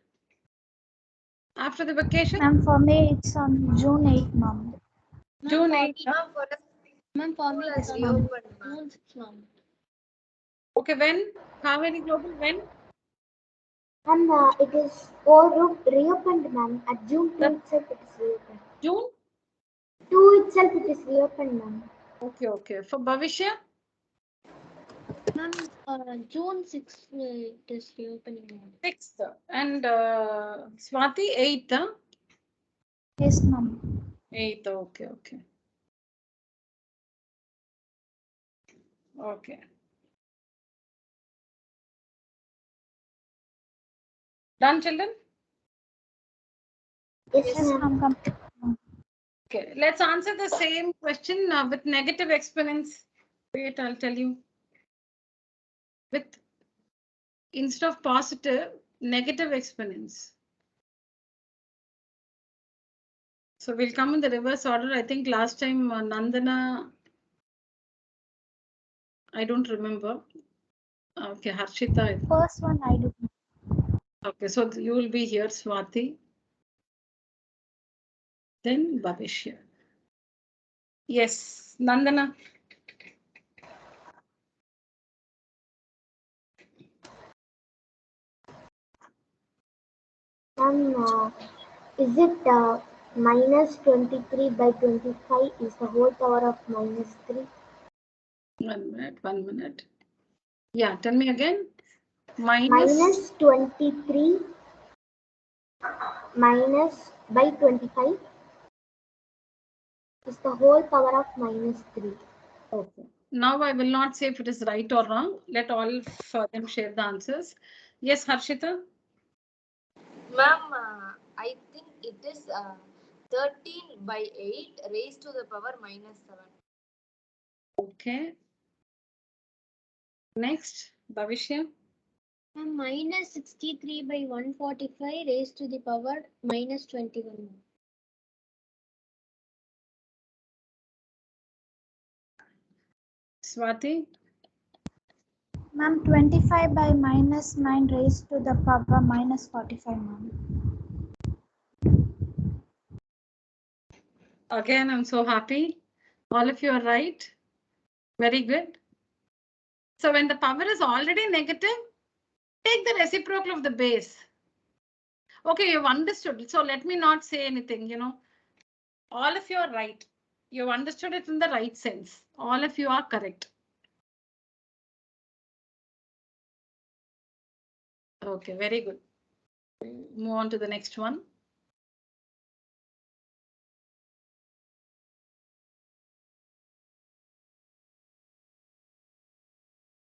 after the vacation? Ma'am, for me it's on June 8th, ma'am. June 8th. Huh? Ma'am, for us, Ma'am, for school me has it's on reopened, ma'am. June 6th, ma'am. Okay, when? Kaveri Global, when? And it is all reopened, ma'am. At June 2 The itself it is reopened. June? 2 itself it is reopened, ma'am. Okay, okay. For Bhavishya? Ma'am, June 6th it is reopening, ma'am. 6th. And Swati, 8th. Huh? Yes, ma'am. 8th. Okay, okay. Okay. Done, children? Yes, Yes, ma'am. I'm completed, ma'am. Okay, let's answer the same question with negative exponents. Wait, I'll tell you. With instead of positive, negative exponents. So we'll come in the reverse order. I think last time Nandana, I don't remember. Okay, Harshita. First one I do. Okay, so you will be here, Swati. Then Bhavishya. Yes, Nandana. Ma'am, is it minus 23 by 25 is the whole power of minus 3? 1 minute, 1 minute. Yeah, tell me again. Minus 23 minus by 25 is the whole power of minus 3. Okay. Now I will not say if it is right or wrong. Let all of them share the answers. Yes, Harshita. Ma'am, I think it is 13 by 8 raised to the power minus 7. Okay. Next, Bhavishya. Minus 63 by 145 raised to the power minus 21. Swati. Ma'am, 25 by minus 9 raised to the power minus 45, ma'am. Again, I'm so happy. All of you are right. Very good. So when the power is already negative, take the reciprocal of the base. Okay, you've understood. So let me not say anything, All of you are right. You've understood it in the right sense. All of you are correct. Okay, very good. Move on to the next one.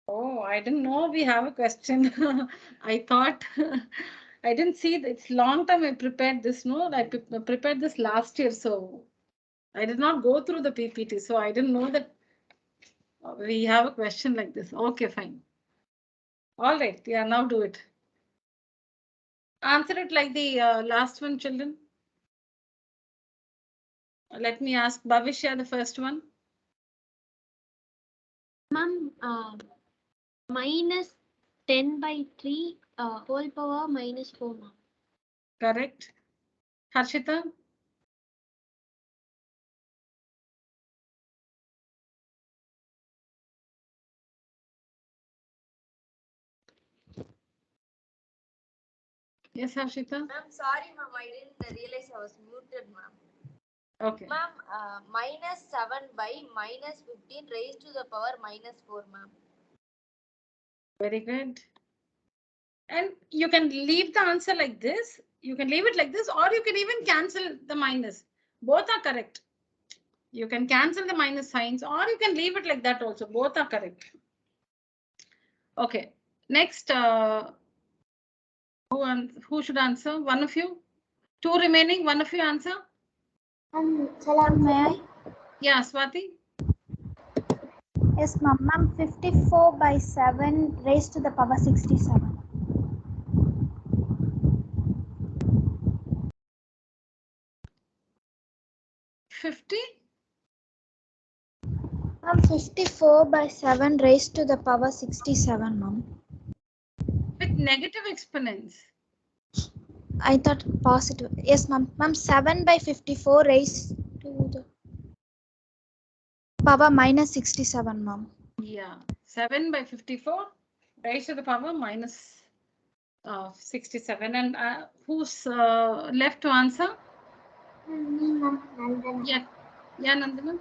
Oh, I didn't know we have a question. I thought I didn't see that. It's long time I prepared this. No, I prepared this last year, so I did not go through the PPT, so I didn't know that we have a question like this. Okay, fine. All right, yeah, now do it. Answer it like the last one, children. Let me ask Bhavishya the first one. Ma'am, minus 10 by 3 whole power minus 4, ma'am. Correct. Harshita. Yes, Harshita. Ma'am, sorry, ma'am, I didn't realize I was muted, ma'am. Okay. Ma'am, minus 7 by minus 15 raised to the power minus 4, ma'am. Very good. And you can leave the answer like this. You can leave it like this, or you can even cancel the minus. Both are correct. You can cancel the minus signs, or you can leave it like that also. Both are correct. Okay. Next, who should answer? One of you? Two remaining. One of you answer. Shall I answer? May I? Yeah, Swati. Yes, ma'am. Ma'am, 54 by 7 raised to the power 67. 50 Ma'am, 54 by 7 raised to the power 67, ma'am. with negative exponents. I thought positive. Yes, ma'am. Ma'am, 7 by 54 raised to the power minus 67, ma'am. Yeah, 7 by 54 raised to the power minus 67. And who's left to answer? Me, ma'am. Nandana. Yeah, Nandana.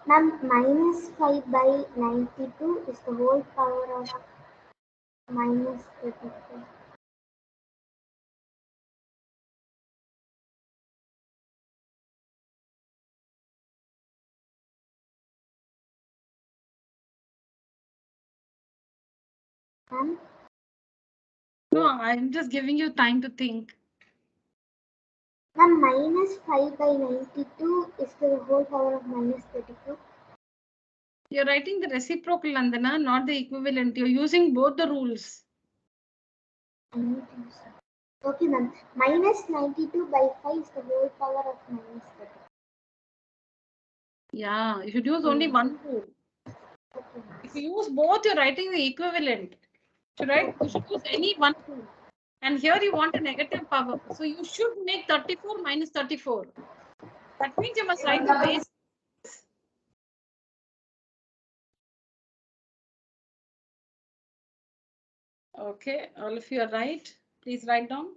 Ma'am, minus 5 by 92 is the whole power of minus 34. Ma'am, No, I'm just giving you time to think. ma'am, minus 5 by 92 is the whole power of minus 34. You're writing the reciprocal, Nandana, not the equivalent. You're using both the rules. I don't think so. Okay, ma'am. Minus 92 by 5 is the whole power of minus 34. Yeah, you should use only one rule. Okay, ma'am. If you use both, you're writing the equivalent. You should use any one rule. And here you want a negative power. So you should make 34 minus 34. That means you must write the base. Okay, all of you are right. Please write down.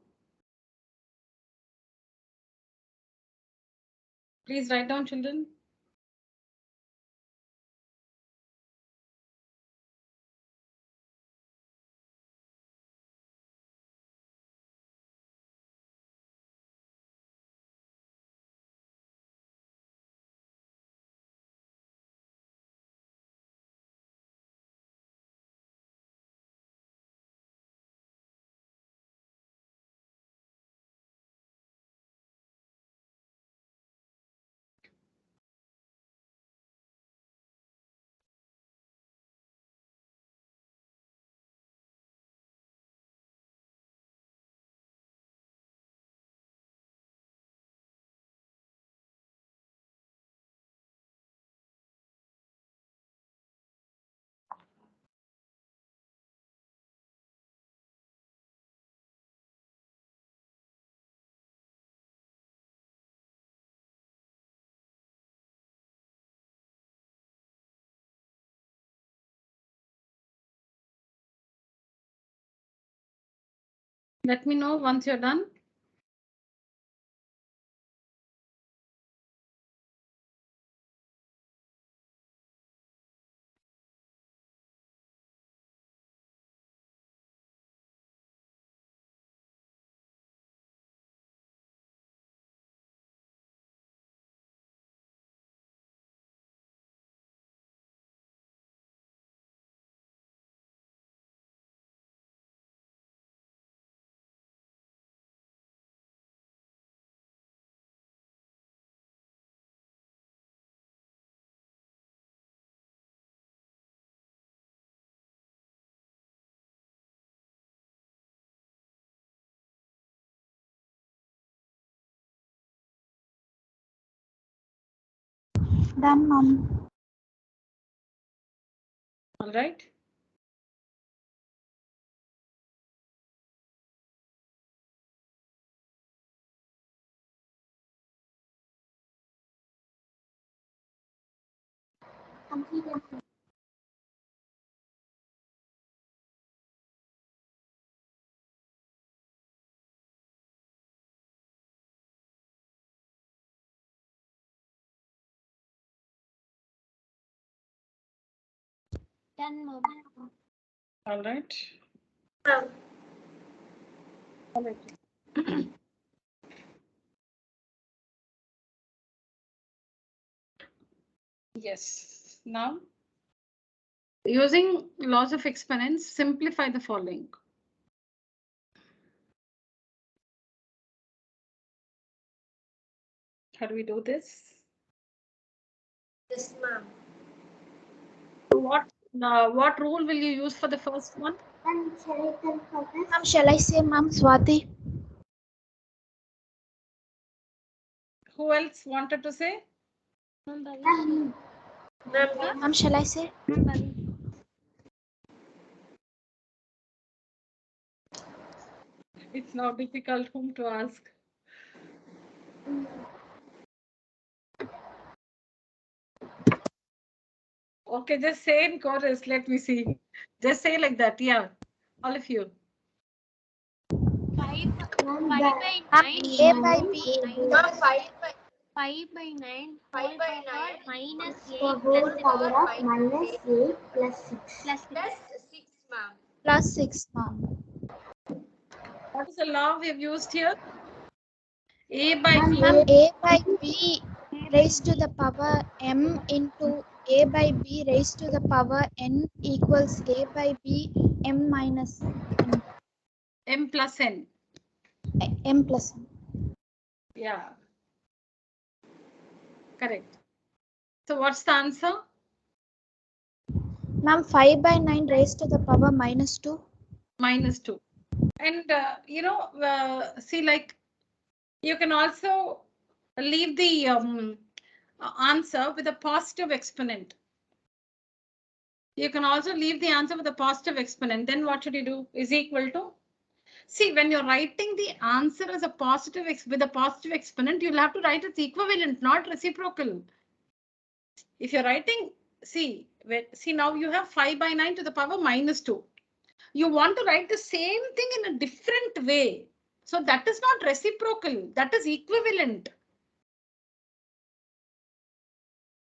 Please write down, children. Let me know once you're done. Done, ma'am. All right. Completed. Done, ma'am. All right. Ma'am, All right. Yes. Now, using laws of exponents, simplify the following. How do we do this? yes, ma'am. What rule will you use for the first one? And shall I tell for this? Ma'am, shall I say, ma'am, Swati? Who else wanted to say? Ma'am, Ma'am, shall I say? It's now difficult whom to ask. Okay, just say in chorus. Let me see. Just say like that. Yeah, all of you. 5 ma'am, by Ma'am, 9. A by B. Ma'am, 5 by 5 by 9 5 by 9 minus the 8 whole plus power of minus minus 8 plus 6. plus 6. plus 6, ma'am. Plus 6, ma'am. What is the law we have used here? A by Ma'am, B. Ma'am, A by B raised to the power m into A by B raised to the power n equals A by B m minus n. M plus N. M plus n. Yeah. Correct. So what's the answer? Ma'am, 5 by 9 raised to the power minus 2. Minus 2. And see, like, you can also leave the answer with a positive exponent. You can also leave the answer with a positive exponent. Then what should you do? Is equal to. See, when you're writing the answer as a positive with a positive exponent, you'll have to write its equivalent, not reciprocal. If you're writing, see now you have 5 by 9 to the power minus 2. You want to write the same thing in a different way. So that is not reciprocal. That is equivalent.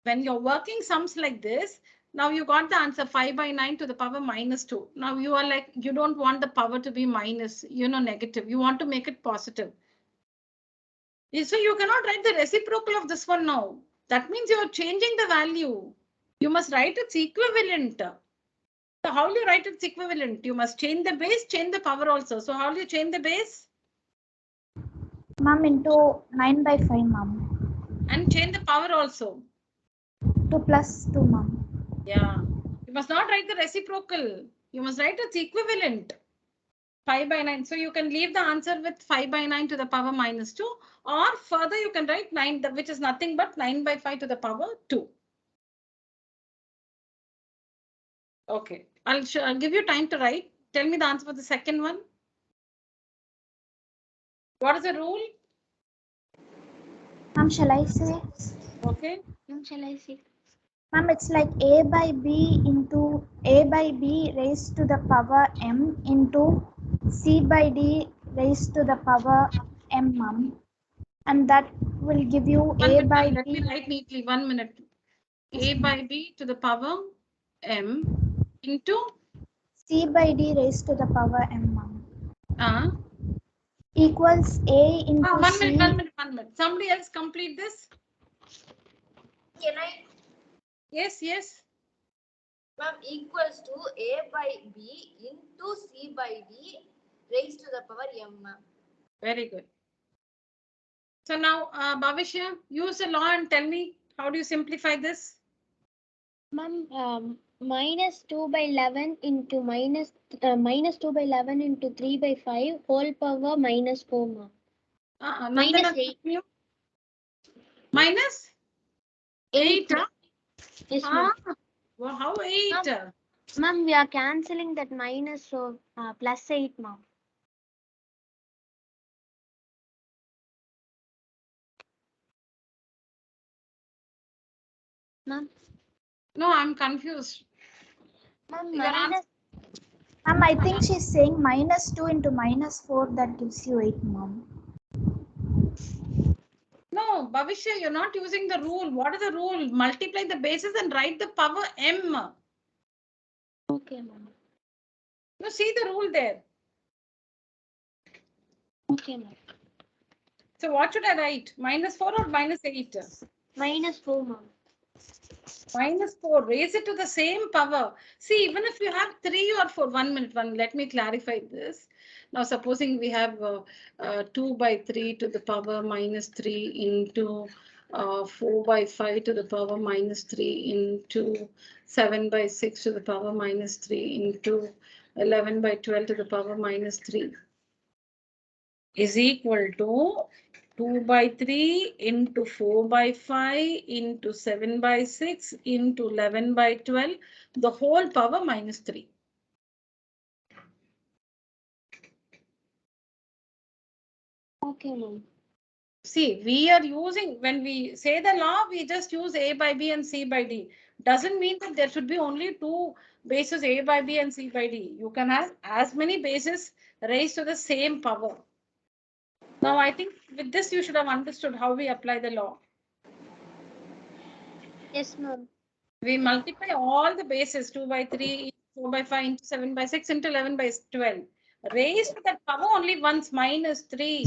When you're working sums like this, now you got the answer 5 by 9 to the power minus 2. Now you are like, you don't want the power to be minus, negative. You want to make it positive. So you cannot write the reciprocal of this one now. That means you are changing the value. You must write its equivalent. So how will you write its equivalent? You must change the base, change the power also. So how will you change the base? Ma'am, into 9 by 5, ma'am. And change the power also. 2 plus 2, ma'am. Yeah. You must not write the reciprocal. You must write its equivalent. 5 by 9. So you can leave the answer with 5 by 9 to the power minus 2. Or further you can write 9, which is nothing but 9 by 5 to the power 2. Okay. I'll give you time to write. Tell me the answer for the second one. What is the rule? Ma'am, shall I say? Okay. Shall I say? Ma'am, it's like A by B into A by B raised to the power m into C by D raised to the power m, ma'am. And that will give you A by Let B. me write neatly. 1 minute. A by B to the power m into C by D raised to the power m, ma'am. uh, Equals A into 1 C. minute. Somebody else complete this. Can I? Yes. Ma'am, equals to A by B into C by D raised to the power m, ma'am. Very good. So now, Bhavishya, use the law and tell me, how do you simplify this? Ma'am, minus 2 by 11 into minus 2 by 11 into 3 by 5 whole power minus 4, ma'am. Minus 8. Minus 8. Yes, ma'am. Well, how 8? Ma'am, we are cancelling that minus, so plus 8, ma'am. Ma'am. No, I'm confused. Ma'am, Your answer. Ma'am, I think she's saying minus 2 into minus 4, that gives you 8, ma'am. No, Bhavishya, you're not using the rule. What is the rule? Multiply the bases and write the power m. Okay, ma'am. You see the rule there. Okay, ma'am. So what should I write? Minus 4 or minus 8? Minus 4, ma'am. Minus 4. Raise it to the same power. See, even if you have 3 or 4, 1 minute, let me clarify this. Now, supposing we have 2 by 3 to the power minus 3 into 4 by 5 to the power minus 3 into 7 by 6 to the power minus 3 into 11 by 12 to the power minus 3 is equal to 2 by 3 into 4 by 5 into 7 by 6 into 11 by 12, the whole power minus 3. Okay, ma'am. See, we are using, when we say the law, we just use A by B and C by D. Doesn't mean that there should be only two bases A by B and C by D. You can have as many bases raised to the same power. Now, I think with this, you should have understood how we apply the law. Yes, ma'am. We multiply all the bases 2 by 3, 4 by 5 into 7 by 6 into 11 by 12. Raised to that power only once minus 3.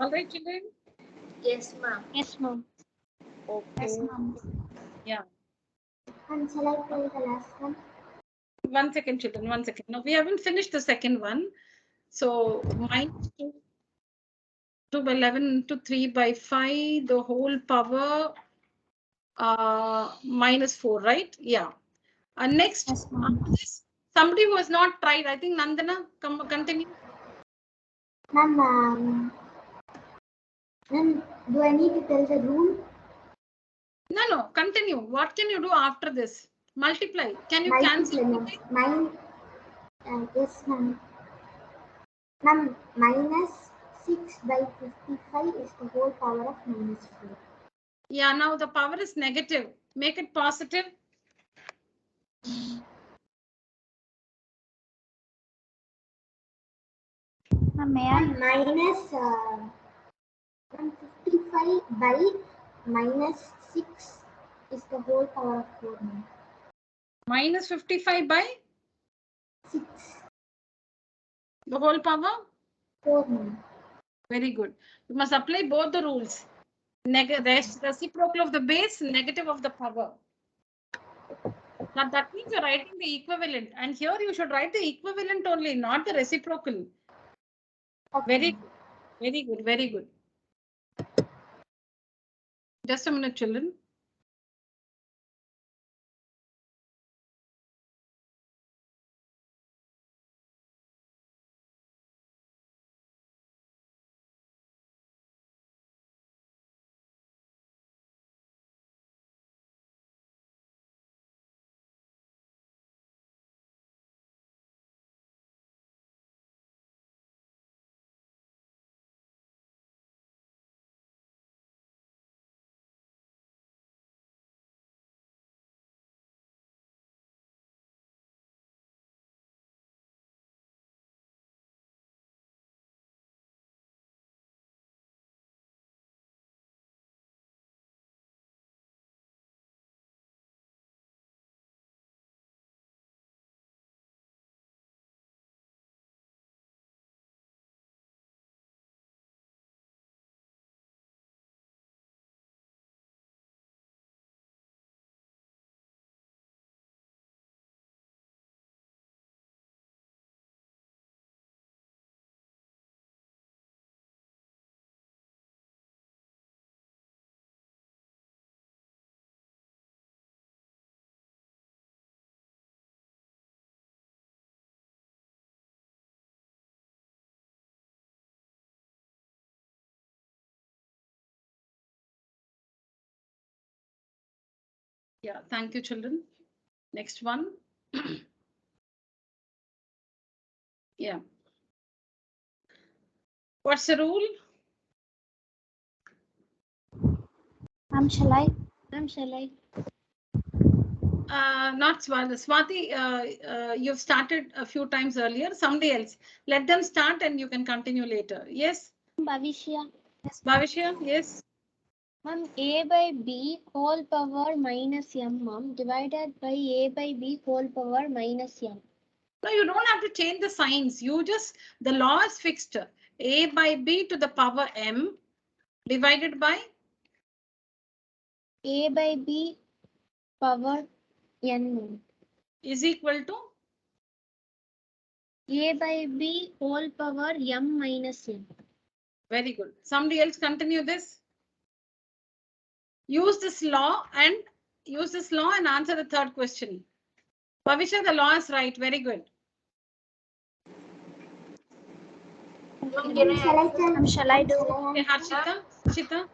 All right, children? Yes, ma'am. Yes, ma'am. Okay. Yes, ma'am. Yeah. And shall I tell the last one? 1 second, children. 1 second. No, we haven't finished the second one. So minus 2 by 11 into 3 by 5, the whole power minus 4, right? Yeah. Next, Yes, ma'am. after this, somebody who has not tried, I think Nandana, continue. Ma'am, ma'am, do I need to tell the rule? No, continue. What can you do after this? Multiply. Can you cancel? Multiply, ma'am. Yes, ma'am. Ma'am, minus 6 by 55 is the whole power of minus 4. Yeah, now the power is negative. Make it positive. Ma'am, may I? Minus 55 by minus 6 is the whole power of 4, ma'am. Minus 55 by 6. the whole power. 4, ma'am. Very good. You must apply both the rules. Reciprocal of the base, negative of the power. Now that means you're writing the equivalent. And here you should write the equivalent only, not the reciprocal. Okay. Very good. Very good. Very good. Just a minute, children. Yeah, thank you, children. Next one. Yeah. What's the rule? Ma'am, shall I? Ma'am, shall I? Not Swati. Swati, you've started a few times earlier. Somebody else. Let them start and you can continue later. Yes? Bhavishya. Yes, ma'am. Bhavishya, yes? Ma'am, A by B whole power minus M, ma'am, divided by A by B whole power minus M. No, you don't have to change the signs. The law is fixed. A by B to the power M divided by A by B power N, ma'am. is equal to A by B whole power m minus n. Very good. Somebody else continue this. Use this law and answer the third question. Bhavisha, the law is right. Very good. Ma'am, can I Shall I answer? tell? Shall I do? Okay, answer? Harshita.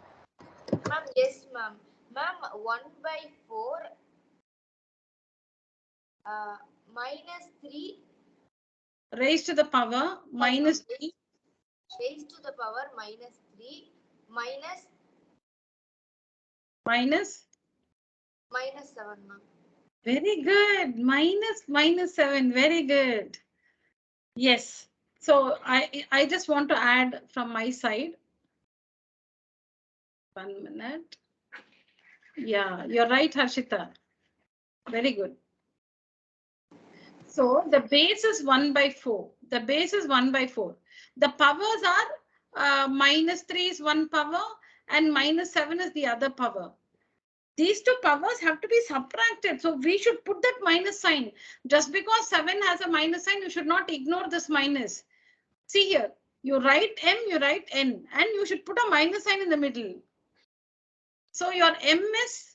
Ma'am, yes, ma'am. Ma'am, 1 by 4 minus 3 Raised to the power minus 3. raised to the power minus 3 minus Minus 7, ma'am. very good. Minus 7. Very good. Yes. So I just want to add from my side. 1 minute. Yeah, you're right, Harshita. Very good. So the base is 1 by 4. The base is 1 by 4. The powers are minus 3 is one power and minus 7 is the other power. These two powers have to be subtracted. So we should put that minus sign. Just because 7 has a minus sign, you should not ignore this minus. See here, you write m, you write n, and you should put a minus sign in the middle. So your m is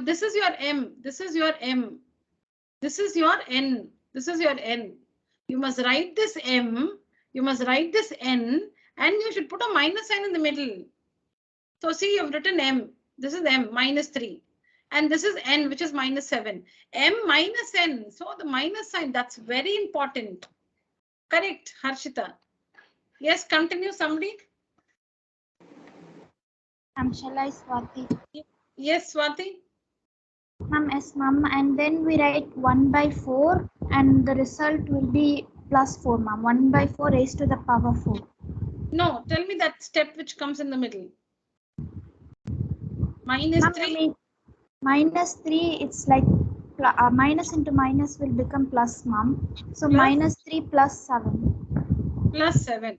this is your m, this is your m, this is your n, this is your n. You must write this m, you must write this n, and you should put a minus sign in the middle. So see, you've written m, this is m minus 3, and this is n, which is minus 7. M minus n, so the minus sign, that's very important. Correct, Harshita. Yes, continue, somebody. Shall I, Swati? Yes, Swati. Ma'am, yes, ma'am. And then we write 1 by 4 and the result will be plus 4, ma'am. 1 by 4 raised to the power 4. No, tell me that step which comes in the middle. Minus Ma'am, 3. minus 3, it's like minus into minus will become plus, ma'am. So Plus? minus 3 plus 7. Plus 7.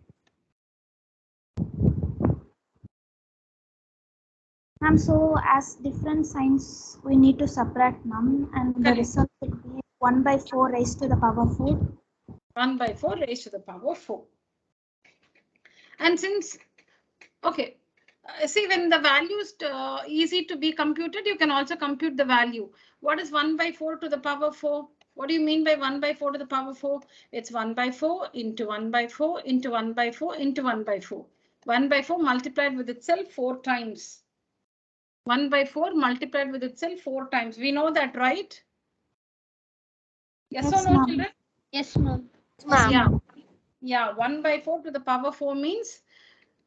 Ma'am, so as different signs we need to subtract, ma'am, and the Correct. result will be 1 by 4 raised to the power 4. 1 by 4 raised to the power 4. And since, okay, see, when the value is easy to be computed, you can also compute the value. What is 1 by 4 to the power 4? What do you mean by 1 by 4 to the power 4? It's 1 by 4 into 1 by 4 into 1 by 4 into 1 by 4. 1 by 4 multiplied with itself 4 times. 1 by 4 multiplied with itself 4 times. We know that, right? Yes, or no, children? Yes, ma'am. Yeah. Yeah, 1 by 4 to the power 4 means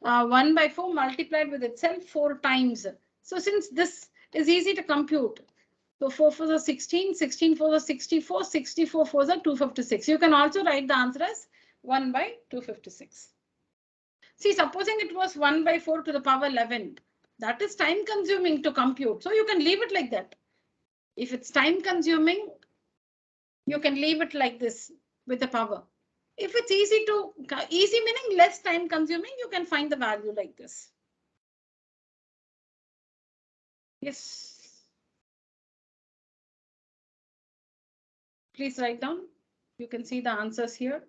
1 by 4 multiplied with itself 4 times. So since this is easy to compute, so 4 4 is 16, 16 4 is 64, 64 4 is 256. You can also write the answer as 1 by 256. See, supposing it was 1 by 4 to the power 11, that is time consuming to compute. So you can leave it like that. If it's time consuming, you can leave it like this with the power. If it's easy meaning less time consuming, you can find the value like this. Yes. Please write down. You can see the answers here.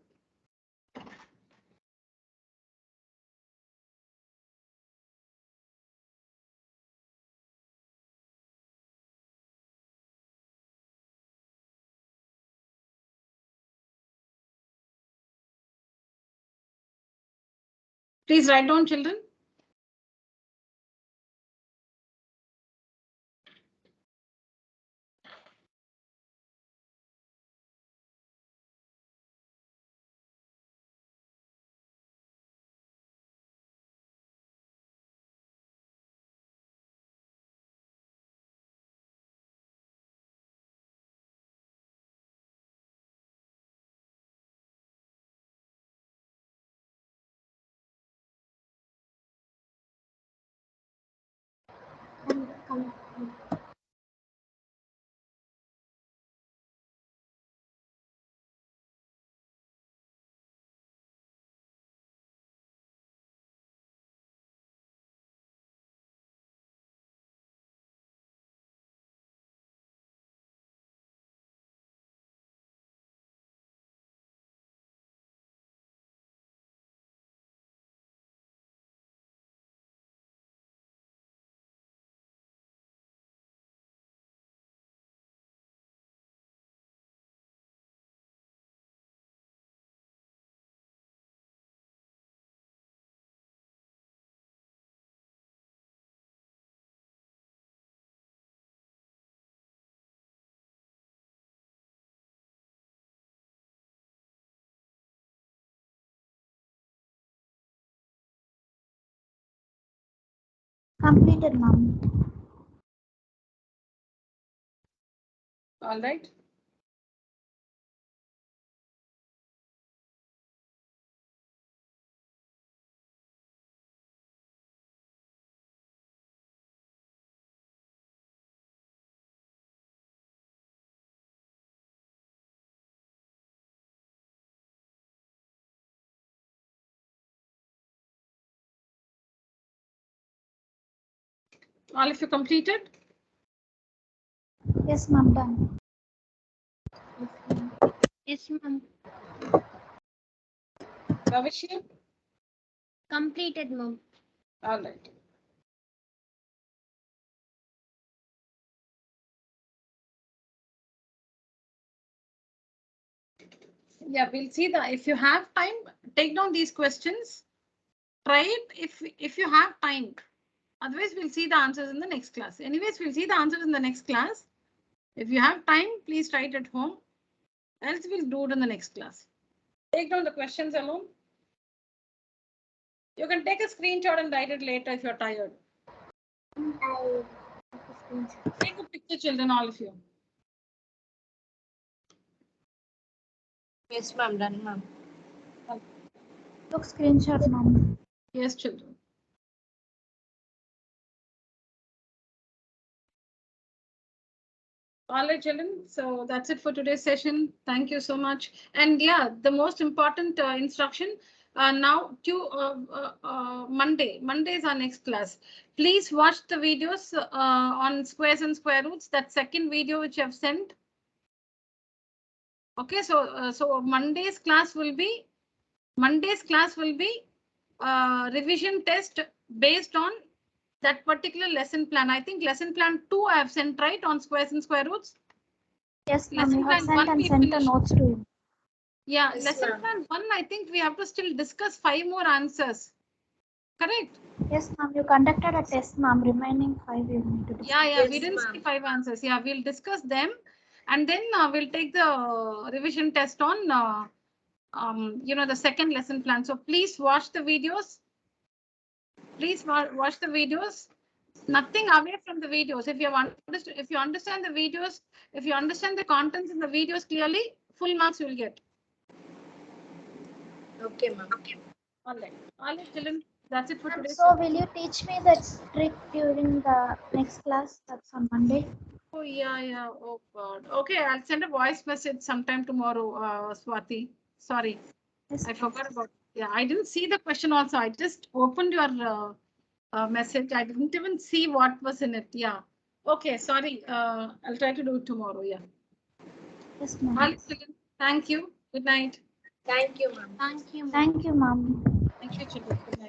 Please write down, children. Completed, ma'am. All right. All of you completed? Yes, ma'am, done. Yes, ma'am. Bhavishya? Completed, ma'am. All right. Yeah, we'll see that. If you have time, take down these questions. Try it if you have time. Otherwise, we'll see the answers in the next class. Anyways, we'll see the answers in the next class. If you have time, please try it at home. Else we'll do it in the next class. Take down the questions alone. You can take a screenshot and write it later if you're tired. Take a picture, children, all of you. Yes, ma'am. Done, ma'am. Took screenshot, ma'am. Yes, children. All right, children. So that's it for today's session. Thank you so much. And yeah, the most important instruction now to Monday. Monday is our next class. Please watch the videos on squares and square roots. That second video which I've sent. Okay, so Monday's class will be revision test based on that particular lesson plan. I think lesson plan 2 I have sent, right, on squares and square roots. Yes, ma'am, Lesson you have plan sent 1 and we sent the finished. notes to him. Yeah, Yes, lesson ma'am. plan 1, I think we have to still discuss 5 more answers. Correct? Yes, ma'am, you conducted a test, ma'am. Remaining 5 you need to discuss. Yeah, we Yes, didn't ma'am. see 5 answers. Yeah, we'll discuss them and then we'll take the revision test on the second lesson plan. So please watch the videos. Please watch the videos. Nothing away from the videos. If you understand the videos, if you understand the contents in the videos clearly, full marks you will get. Okay, ma'am. All right, children. That's it for Ma'am, today. so will you teach me that trick during the next class? That's on Monday. Oh yeah. Oh God. Okay, I'll send a voice message sometime tomorrow, Swati. Sorry, Yes, I forgot about. Yeah, I didn't see the question also. I just opened your message. I didn't even see what was in it. Yeah. Okay, sorry. I'll try to do it tomorrow. Yeah. yes, All ma'am. right, children. Thank you. Good night. Thank you, ma'am. Thank you, ma'am. Thank you, ma'am. Thank you, children. Good night.